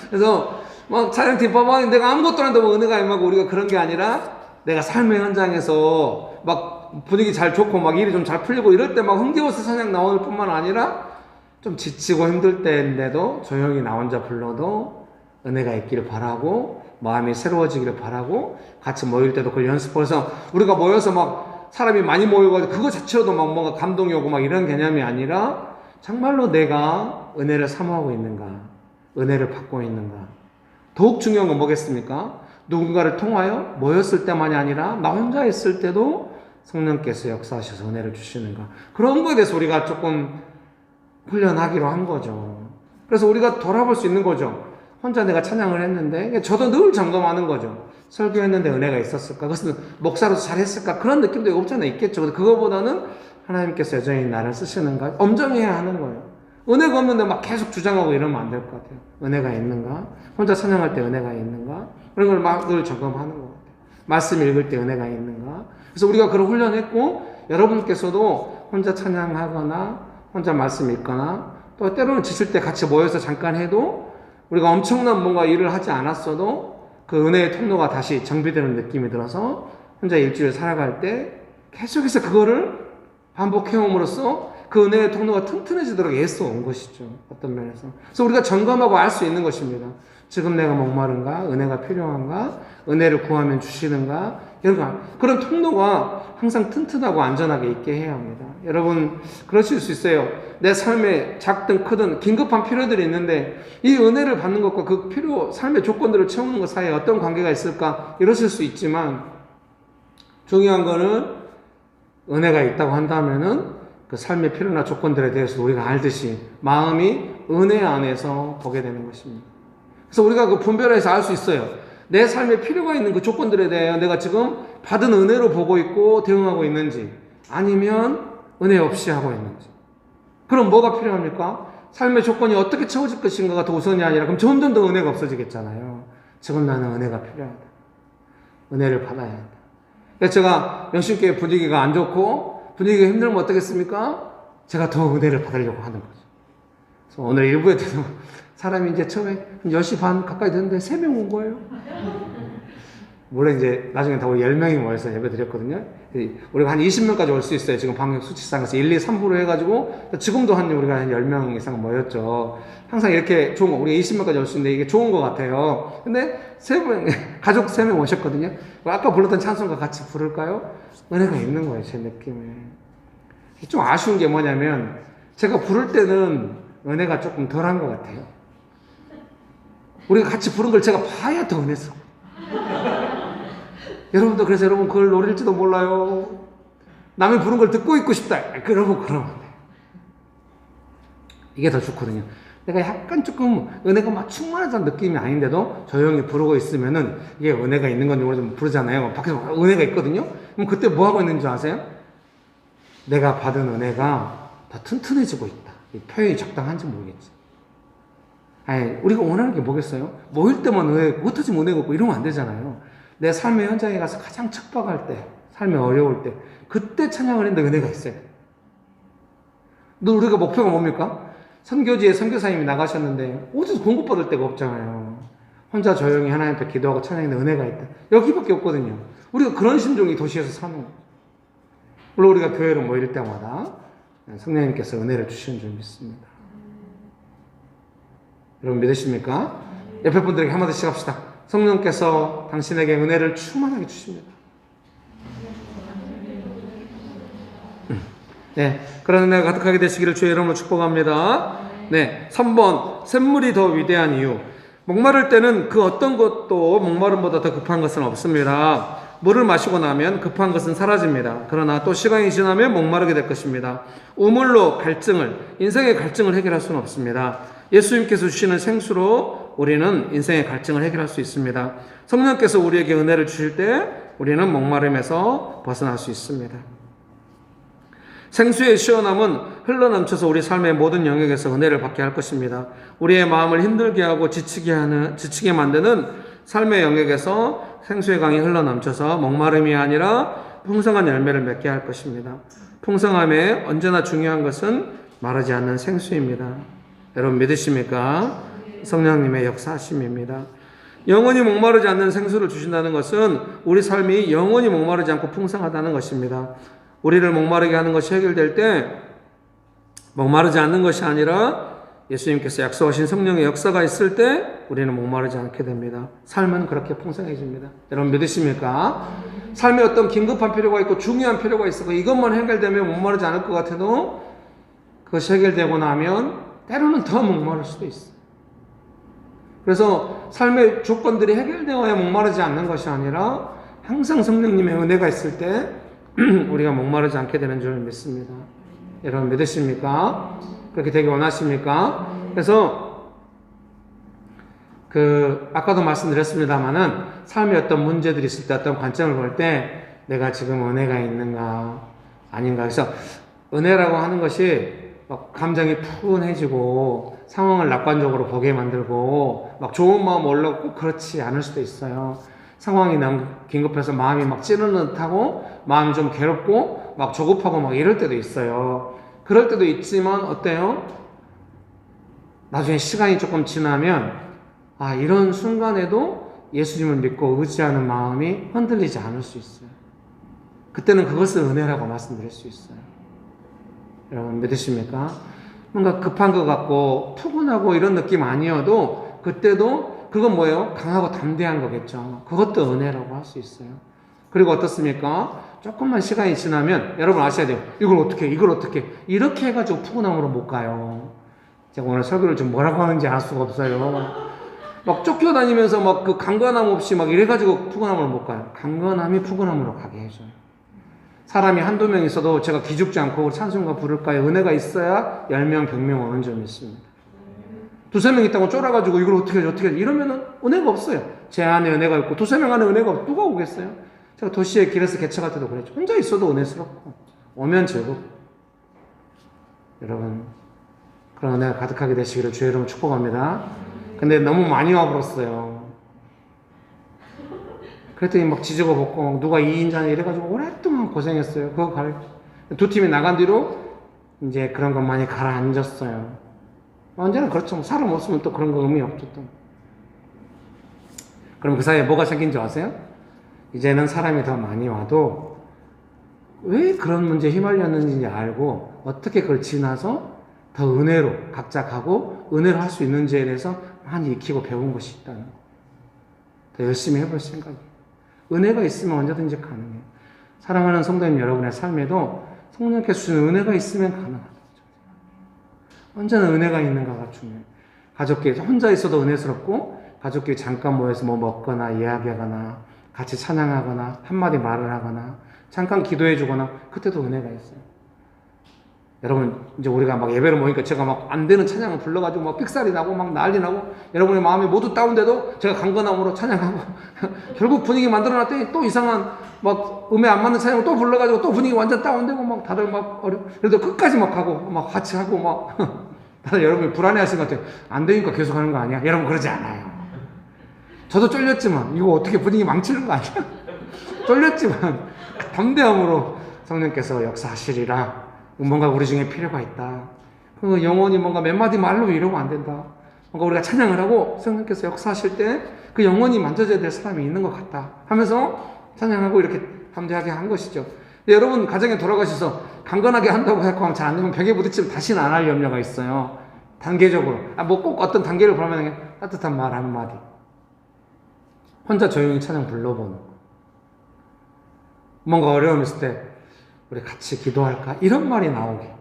그래서 막 찬양팀 빠방하게 내가 아무것도 안 한다고 은혜가 임하고 우리가 그런 게 아니라 내가 삶의 현장에서 막 분위기 잘 좋고 막 일이 좀 잘 풀리고 이럴 때 막 흥겨워서 찬양 나오는 뿐만 아니라 좀 지치고 힘들 때인데도 조용히 나 혼자 불러도 은혜가 있기를 바라고 마음이 새로워지기를 바라고 같이 모일 때도 그걸 연습해서 우리가 모여서 막 사람이 많이 모여가지고 그거 자체로도 막 뭔가 감동이 오고 막 이런 개념이 아니라 정말로 내가 은혜를 사모하고 있는가, 은혜를 받고 있는가. 더욱 중요한 건 뭐겠습니까? 누군가를 통하여 모였을 때만이 아니라 나 혼자 있을 때도 성령께서 역사하셔서 은혜를 주시는가. 그런 거에 대해서 우리가 조금 훈련하기로 한 거죠. 그래서 우리가 돌아볼 수 있는 거죠. 혼자 내가 찬양을 했는데 저도 늘 점검하는 거죠. 설교했는데 은혜가 있었을까? 그것은 목사로서 잘했을까? 그런 느낌도 없잖아. 있겠죠. 근데 그거보다는 하나님께서 여전히 나를 쓰시는가? 엄정해야 하는 거예요. 은혜가 없는데 막 계속 주장하고 이러면 안 될 것 같아요. 은혜가 있는가? 혼자 찬양할 때 은혜가 있는가? 그런 걸 막 늘 점검하는 것 같아요. 말씀 읽을 때 은혜가 있는가? 그래서 우리가 그런 훈련했고 여러분께서도 혼자 찬양하거나 혼자 말씀 읽거나 또 때로는 지칠 때 같이 모여서 잠깐 해도 우리가 엄청난 뭔가 일을 하지 않았어도 그 은혜의 통로가 다시 정비되는 느낌이 들어서 혼자 일주일 살아갈 때 계속해서 그거를 반복해옴으로써 그 은혜의 통로가 튼튼해지도록 애써 온 것이죠. 어떤 면에서. 그래서 우리가 점검하고 알 수 있는 것입니다. 지금 내가 목마른가? 은혜가 필요한가? 은혜를 구하면 주시는가? 이런 그런 통로가 항상 튼튼하고 안전하게 있게 해야 합니다. 여러분 그러실 수 있어요. 내 삶에 작든 크든 긴급한 필요들이 있는데 이 은혜를 받는 것과 그 필요, 삶의 조건들을 채우는 것 사이에 어떤 관계가 있을까? 이러실 수 있지만 중요한 거는 은혜가 있다고 한다면은 그 삶의 필요나 조건들에 대해서 우리가 알듯이 마음이 은혜 안에서 보게 되는 것입니다. 그래서 우리가 그 분별해서 알 수 있어요. 내 삶에 필요가 있는 그 조건들에 대해 내가 지금 받은 은혜로 보고 있고 대응하고 있는지 아니면 은혜 없이 하고 있는지. 그럼 뭐가 필요합니까? 삶의 조건이 어떻게 채워질 것인가가 더 우선이 아니라 그럼 점점 더 은혜가 없어지겠잖아요. 지금 나는 은혜가 필요하다. 은혜를 받아야 한다. 그래서 제가 영신교회 분위기가 안 좋고 분위기가 힘들면 어떻겠습니까? 제가 더 은혜를 받으려고 하는 거죠. 그래서 오늘 일부에 대해서 사람이 이제 처음에 한 10시 반 가까이 됐는데 3명 온 거예요. 원래 이제 나중에 다 우리 10명이 모여서 예배 드렸거든요. 우리가 한 20명까지 올 수 있어요. 지금 방역 수치상에서 1, 2, 3부로 해가지고 지금도 우리가 한 10명 이상 모였죠. 항상 이렇게 좋은 거, 우리가 20명까지 올 수 있는데 이게 좋은 것 같아요. 근데 3명, 가족 3명 오셨거든요. 아까 불렀던 찬송과 같이 부를까요? 은혜가 있는 거예요, 제 느낌에. 좀 아쉬운 게 뭐냐면 제가 부를 때는 은혜가 조금 덜한 것 같아요. 우리가 같이 부른 걸 제가 봐야 더 은혜스러워. 여러분도 그래서 여러분 그걸 노릴지도 몰라요. 남이 부른 걸 듣고 있고 싶다. 그러면 안 돼. 이게 더 좋거든요. 내가 약간 조금 은혜가 막 충만하다는 느낌이 아닌데도 조용히 부르고 있으면은 이게 은혜가 있는 건지 모르지만 부르잖아요. 밖에서 은혜가 있거든요. 그럼 그때 뭐 하고 있는 줄 아세요? 내가 받은 은혜가 더 튼튼해지고 있다. 이 표현이 적당한지 모르겠지. 아니, 우리가 원하는 게 뭐겠어요? 모일 때만 은혜, 못하지만 은혜가 없고 이러면 안 되잖아요. 내 삶의 현장에 가서 가장 척박할 때, 삶이 어려울 때, 그때 찬양을 했는데 은혜가 있어요. 늘 우리가 목표가 뭡니까? 선교지에 선교사님이 나가셨는데 어디서 공급받을 데가 없잖아요. 혼자 조용히 하나님 앞에 기도하고 찬양했는데 은혜가 있다. 여기밖에 없거든요. 우리가 그런 심정이 도시에서 사는 거예요. 물론 우리가 교회로 모일 때마다 성령님께서 은혜를 주시는 줄 믿습니다. 여러분 믿으십니까? 옆에 분들에게 한마디씩 합시다. 성령께서 당신에게 은혜를 충만하게 주십니다. 네, 그런 은혜가 가득하게 되시기를 주의 이름으로 축복합니다. 네, 3번 샘물이 더 위대한 이유. 목마를 때는 그 어떤 것도 목마름보다 더 급한 것은 없습니다. 물을 마시고 나면 급한 것은 사라집니다. 그러나 또 시간이 지나면 목마르게 될 것입니다. 우물로 인생의 갈증을 해결할 수는 없습니다. 예수님께서 주시는 생수로 우리는 인생의 갈증을 해결할 수 있습니다. 성령께서 우리에게 은혜를 주실 때 우리는 목마름에서 벗어날 수 있습니다. 생수의 시원함은 흘러넘쳐서 우리 삶의 모든 영역에서 은혜를 받게 할 것입니다. 우리의 마음을 힘들게 하고 지치게 만드는 삶의 영역에서 생수의 강이 흘러넘쳐서 목마름이 아니라 풍성한 열매를 맺게 할 것입니다. 풍성함에 언제나 중요한 것은 마르지 않는 생수입니다. 여러분 믿으십니까? 성령님의 역사하심입니다. 영원히 목마르지 않는 생수를 주신다는 것은 우리 삶이 영원히 목마르지 않고 풍성하다는 것입니다. 우리를 목마르게 하는 것이 해결될 때 목마르지 않는 것이 아니라 예수님께서 약속하신 성령의 역사가 있을 때 우리는 목마르지 않게 됩니다. 삶은 그렇게 풍성해집니다. 여러분 믿으십니까? 삶에 어떤 긴급한 필요가 있고 중요한 필요가 있어 이것만 해결되면 목마르지 않을 것 같아도 그것이 해결되고 나면 때로는 더 목마를 수도 있어요. 그래서 삶의 조건들이 해결되어야 목마르지 않는 것이 아니라 항상 성령님의 은혜가 있을 때 우리가 목마르지 않게 되는 줄 믿습니다. 여러분 믿으십니까? 그렇게 되기 원하십니까? 그래서 아까도 말씀드렸습니다만은 삶에 어떤 문제들이 있을 때 어떤 관점을 볼 때 내가 지금 은혜가 있는가 아닌가. 그래서 은혜라고 하는 것이 막 감정이 푸근해지고 상황을 낙관적으로 보게 만들고 막 좋은 마음 올라오고 그렇지 않을 수도 있어요. 상황이 너무 긴급해서 마음이 막 찌르는 듯하고 마음이 좀 괴롭고 막 조급하고 막 이럴 때도 있어요. 그럴 때도 있지만 어때요? 나중에 시간이 조금 지나면 이런 순간에도 예수님을 믿고 의지하는 마음이 흔들리지 않을 수 있어요. 그때는 그것을 은혜라고 말씀드릴 수 있어요. 여러분 믿으십니까? 뭔가 급한 것 같고 푸근하고 이런 느낌 아니어도 그때도 그건 뭐예요? 강하고 담대한 거겠죠. 그것도 은혜라고 할 수 있어요. 그리고 어떻습니까? 조금만 시간이 지나면 여러분 아셔야 돼요. 이걸 어떻게 이렇게 해가지고 푸근함으로 못 가요. 제가 오늘 설교를 좀 뭐라고 하는지 알 수가 없어요. 막 쫓겨다니면서 막 그 강건함 없이 막 이래가지고 푸근함으로 못 가요. 강건함이 푸근함으로 가게 해줘요. 사람이 한두 명 있어도 제가 기죽지 않고 찬송가 부를까요? 은혜가 있어야 10명, 100명 오는 줄 믿습니다. 두세 명 있다고 쫄아가지고 이걸 어떻게 하지 이러면은 은혜가 없어요. 제 안에 은혜가 있고 두세 명 안에 은혜가 없고 누가 오겠어요? 제가 도시의 길에서 개척할 때도 그랬죠. 혼자 있어도 은혜스럽고 오면 즐겁고. 여러분 그런 은혜가 가득하게 되시기를 주의 이름으로 축복합니다. 근데 너무 많이 와버렸어요. 그랬더니 막 지저거 벗고 누가 2인자냐 이래가지고 오랫동안 고생했어요. 두 팀이 나간 뒤로 이제 그런 것 많이 가라앉았어요. 언제나 그렇죠. 사람 없으면 또 그런 거 의미 없죠. 또. 그럼 그 사이에 뭐가 생긴 줄 아세요? 이제는 사람이 더 많이 와도 왜 그런 문제에 휘말렸는지 알고 어떻게 그걸 지나서 더 은혜로 각자 가고 은혜로 할 수 있는지에 대해서 많이 익히고 배운 것이 있다는 거. 더 열심히 해볼 생각이에요. 은혜가 있으면 언제든지 가능해요. 사랑하는 성도님 여러분의 삶에도 성령께서 주는 은혜가 있으면 가능합니다. 언제나 은혜가 있는가가 중요해요. 가족끼리 혼자 있어도 은혜스럽고 가족끼리 잠깐 모여서 뭐 먹거나 이야기하거나 같이 찬양하거나 한마디 말을 하거나 잠깐 기도해 주거나 그때도 은혜가 있어요. 여러분 이제 우리가 막 예배를 모이니까 제가 막 안 되는 찬양을 불러가지고 막 삑살이 나고 막 난리 나고 여러분의 마음이 모두 다운돼도 제가 강건함으로 찬양하고 결국 분위기 만들어놨더니 또 이상한 막 음에 안 맞는 찬양을 또 불러가지고 또 분위기 완전 다운되고 막 다들 막 그래도 끝까지 막 하고 막 같이 하고 막 다들 여러분이 불안해하시는 것 같아요. 안 되니까 계속 하는 거 아니야? 여러분 그러지 않아요. 저도 쫄렸지만 이거 어떻게 분위기 망치는 거 아니야? 쫄렸지만 담대함으로 성령께서 역사하시리라. 뭔가 우리 중에 필요가 있다. 그 영혼이 뭔가 몇 마디 말로 이러면 안 된다. 뭔가 우리가 찬양을 하고 성령께서 역사하실 때 그 영혼이 만져져야 될 사람이 있는 것 같다 하면서 찬양하고 이렇게 담대하게 한 것이죠. 여러분 가정에 돌아가셔서 강건하게 한다고 하면 잘 안 되면 벽에 부딪히면 다시는 안 할 염려가 있어요. 단계적으로 뭐 꼭 어떤 단계를 보면 따뜻한 말 한마디 혼자 조용히 찬양 불러보는 거. 뭔가 어려움 있을 때 우리 같이 기도할까? 이런 말이 나오게.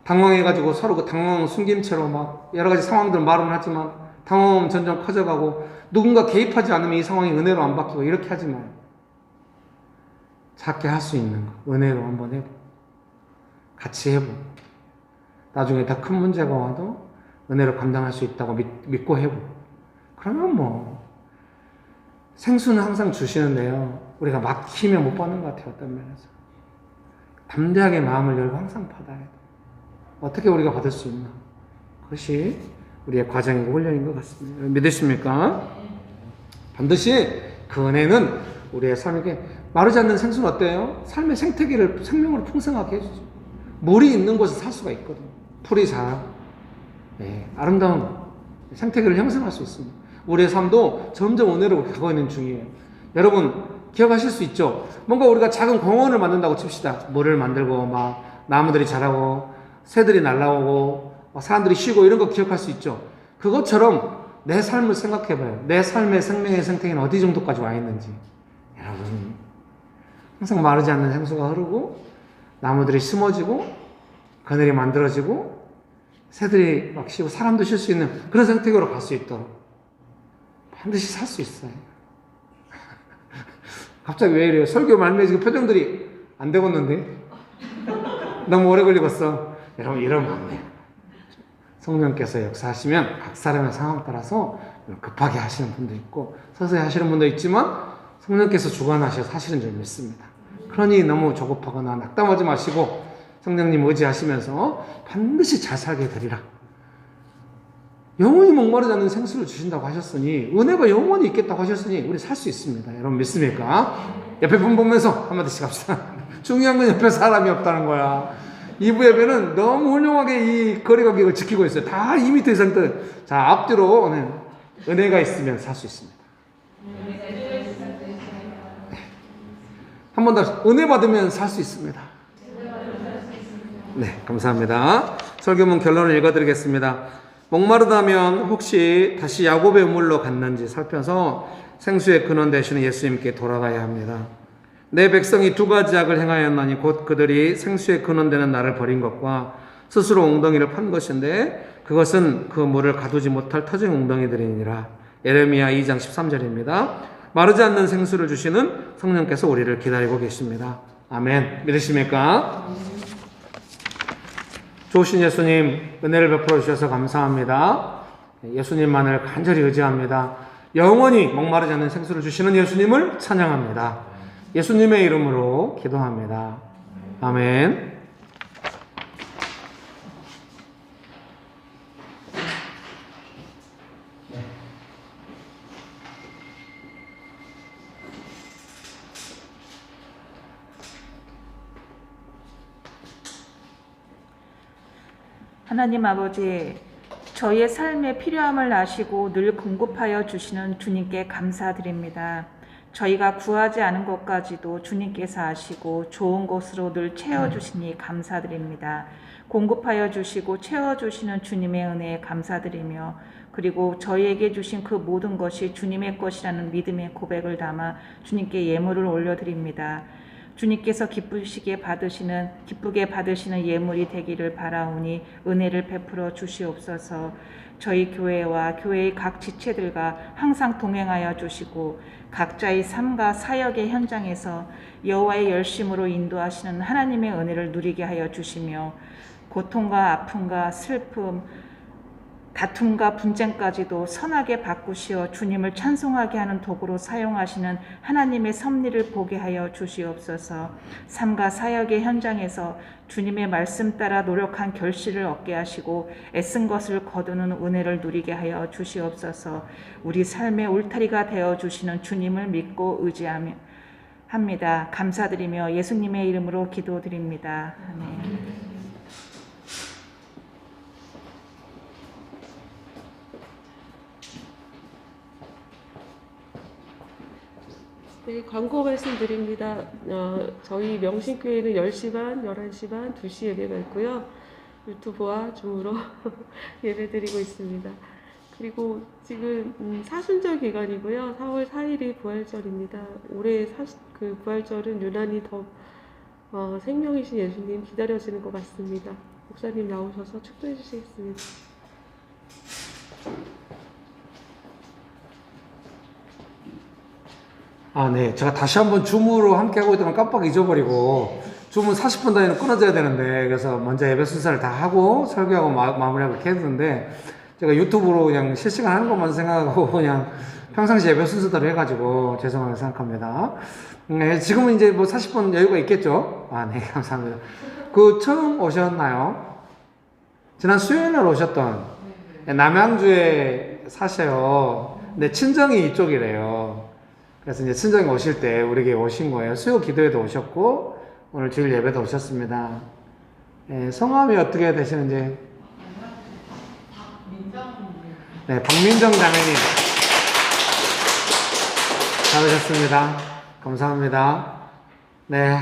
당황해가지고 서로 그 당황 숨긴 채로 막 여러 가지 상황들 말은 하지만 당황은 점점 커져가고 누군가 개입하지 않으면 이 상황이 은혜로 안 바뀌고 이렇게 하지 마요. 작게 할 수 있는 거 은혜로 한번 해보고 같이 해보고 나중에 더 큰 문제가 와도 은혜로 감당할 수 있다고 믿고 해보고 그러면 뭐 생수는 항상 주시는데요. 우리가 막히면 못 받는 것 같아요. 어떤 면에서. 담대하게 마음을 열고 항상 받아야 돼요. 어떻게 우리가 받을 수 있나. 그것이 우리의 과정이고 훈련인 것 같습니다. 믿으십니까? 반드시 그 은혜는 우리의 삶에게 마르지 않는 생수는 어때요? 삶의 생태계를 생명으로 풍성하게 해주죠. 물이 있는 곳에 살 수가 있거든요. 풀이 잘 아름다운 생태계를 형성할 수 있습니다. 우리의 삶도 점점 은혜로 가고 있는 중이에요. 여러분 기억하실 수 있죠? 뭔가 우리가 작은 공원을 만든다고 칩시다. 물을 만들고 막 나무들이 자라고 새들이 날아오고 사람들이 쉬고 이런 거 기억할 수 있죠? 그것처럼 내 삶을 생각해봐요. 내 삶의 생명의 생태계는 어디 정도까지 와 있는지. 여러분 항상 마르지 않는 생수가 흐르고 나무들이 심어지고 그늘이 만들어지고 새들이 막 쉬고 사람도 쉴 수 있는 그런 생태계로 갈 수 있도록 반드시 살 수 있어요. 갑자기 왜 이래요? 설교 말미에 지금 표정들이 안 되겠는데? 너무 오래 걸리겠어. 여러분 이러면 안 돼요. 성령께서 역사하시면 각 사람의 상황 따라서 급하게 하시는 분도 있고 서서히 하시는 분도 있지만 성령께서 주관하셔서 하시는 줄 믿습니다. 그러니 너무 조급하거나 낙담하지 마시고 성령님 의지하시면서 반드시 잘 살게 되리라. 영원히 목마르지 않는 생수를 주신다고 하셨으니 은혜가 영원히 있겠다고 하셨으니 우리 살 수 있습니다. 여러분 믿습니까? 옆에 분 보면서 한마디씩 합시다. 중요한 건 옆에 사람이 없다는 거야. 2부 예배는 너무 훌륭하게 이 거리감각을 지키고 있어요. 다 2m 이상 뜻. 자, 앞뒤로 은혜가 있으면 살 수 있습니다. 한 번 더 은혜 받으면 살 수 있습니다. 네, 감사합니다. 설교문 결론을 읽어드리겠습니다. 목마르다면 혹시 다시 야곱의 우물로 갔는지 살펴서 생수의 근원 되시는 예수님께 돌아가야 합니다. 내 백성이 두 가지 악을 행하였나니 곧 그들이 생수의 근원 되는 나를 버린 것과 스스로 웅덩이를 판 것인데 그것은 그 물을 가두지 못할 터진 웅덩이들이니라. 예레미야 2장 13절입니다. 마르지 않는 생수를 주시는 성령께서 우리를 기다리고 계십니다. 아멘. 믿으십니까? 좋으신 예수님 은혜를 베풀어 주셔서 감사합니다. 예수님만을 간절히 의지합니다. 영원히 목마르지 않는 생수를 주시는 예수님을 찬양합니다. 예수님의 이름으로 기도합니다. 아멘. 하나님 아버지, 저희의 삶의 필요함을 아시고 늘 공급하여 주시는 주님께 감사드립니다. 저희가 구하지 않은 것까지도 주님께서 아시고 좋은 것으로 늘 채워주시니 감사드립니다. 공급하여 주시고 채워주시는 주님의 은혜에 감사드리며 그리고 저희에게 주신 그 모든 것이 주님의 것이라는 믿음의 고백을 담아 주님께 예물을 올려드립니다. 주님께서 기쁘게 받으시는 예물이 되기를 바라오니 은혜를 베풀어 주시옵소서. 저희 교회와 교회의 각 지체들과 항상 동행하여 주시고 각자의 삶과 사역의 현장에서 여호와의 열심으로 인도하시는 하나님의 은혜를 누리게 하여 주시며 고통과 아픔과 슬픔, 다툼과 분쟁까지도 선하게 바꾸시어 주님을 찬송하게 하는 도구로 사용하시는 하나님의 섭리를 보게 하여 주시옵소서. 삶과 사역의 현장에서 주님의 말씀 따라 노력한 결실을 얻게 하시고 애쓴 것을 거두는 은혜를 누리게 하여 주시옵소서. 우리 삶의 울타리가 되어 주시는 주님을 믿고 의지합니다. 감사드리며 예수님의 이름으로 기도드립니다. 아멘. 네, 광고 말씀드립니다. 저희 명신교회는 10시 반, 11시 반, 2시 예배가 있고요. 유튜브와 줌으로 예배드리고 있습니다. 그리고 지금 사순절 기간이고요. 4월 4일이 부활절입니다. 올해 그 부활절은 유난히 더 생명이신 예수님 기다려지는 것 같습니다. 목사님 나오셔서 축도해 주시겠습니다. 네. 제가 다시 한번 줌으로 함께하고 있다가 깜빡 잊어버리고, 줌은 40분 단위로 끊어져야 되는데, 그래서 먼저 예배 순서를 다 하고, 설교하고 마무리하고 이렇게 했는데, 제가 유튜브로 그냥 실시간 하는 것만 생각하고, 그냥 평상시 예배 순서대로 해가지고, 죄송하게 생각합니다. 네, 지금은 이제 뭐 40분 여유가 있겠죠? 네, 감사합니다. 처음 오셨나요? 지난 수요일날 오셨던, 남양주에 사셔요. 근데 친정이 이쪽이래요. 그래서 이제 친정에 오실 때 우리에게 오신 거예요. 수요 기도에도 오셨고 오늘 주일 예배도 오셨습니다. 예, 성함이 어떻게 되시는지? 네, 박민정 자매님. 잘 오셨습니다. 감사합니다. 네,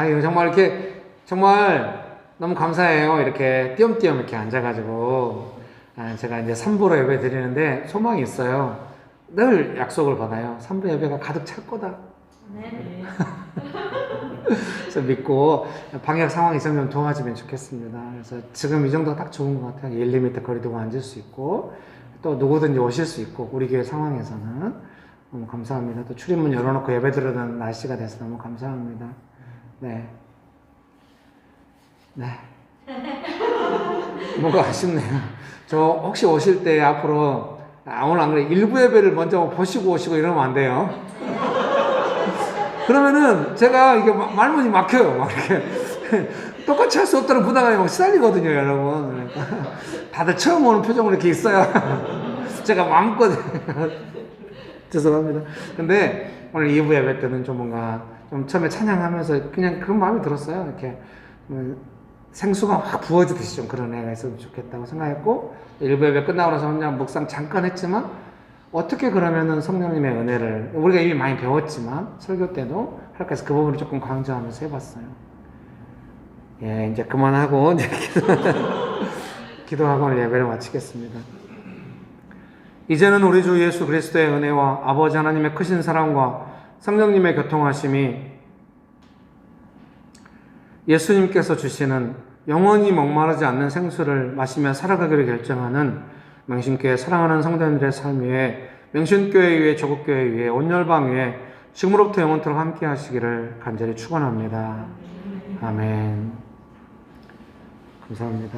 이거 정말 이렇게 정말 너무 감사해요. 이렇게 띄엄띄엄 이렇게 앉아가지고 제가 이제 3부로 예배 드리는데 소망이 있어요. 늘 약속을 받아요. 3부 예배가 가득 찰 거다. 네. 그래서 믿고 방역 상황이 좀 도와주면 좋겠습니다. 그래서 지금 이 정도가 딱 좋은 것 같아요. 1, 2m 거리 두고 앉을 수 있고 또 누구든지 오실 수 있고 우리 교회 상황에서는 너무 감사합니다. 또 출입문 열어놓고 예배 드리는 날씨가 돼서 너무 감사합니다. 네. 네. 뭔가 아쉽네요. 저 혹시 오실 때 앞으로 오늘 안 그래 일부 예배를 먼저 보시고 오시고 이러면 안 돼요. 그러면은 제가 이게 말문이 막혀요. 막 이렇게 똑같이 할 수 없다는 부담감이 막 시달리거든요, 여러분. 그러니까 다들 처음 오는 표정으로 이렇게 있어야 제가 마음껏 죄송합니다. 근데 오늘 2부 예배 때는 좀 뭔가 좀 처음에 찬양하면서 그냥 그런 마음이 들었어요. 이렇게 생수가 확 부어지듯이 좀 그런 애가 있으면 좋겠다고 생각했고 1부 예배 끝나고 나서 그냥 묵상 잠깐 했지만 어떻게 그러면은 성령님의 은혜를 우리가 이미 많이 배웠지만 설교 때도 그래서 그 부분을 조금 강조하면서 해봤어요. 예, 이제 그만하고 이제 기도하고 오늘 예배를 마치겠습니다. 이제는 우리 주 예수 그리스도의 은혜와 아버지 하나님의 크신 사랑과 성령님의 교통하심이 예수님께서 주시는 영원히 목마르지 않는 생수를 마시며 살아가기를 결정하는 명신교회 사랑하는 성도님들의 삶 위에 명신교회 위에 조국교회 위에 온열방 위에 지금으로부터 영원토록 함께 하시기를 간절히 축원합니다. 아멘. 감사합니다.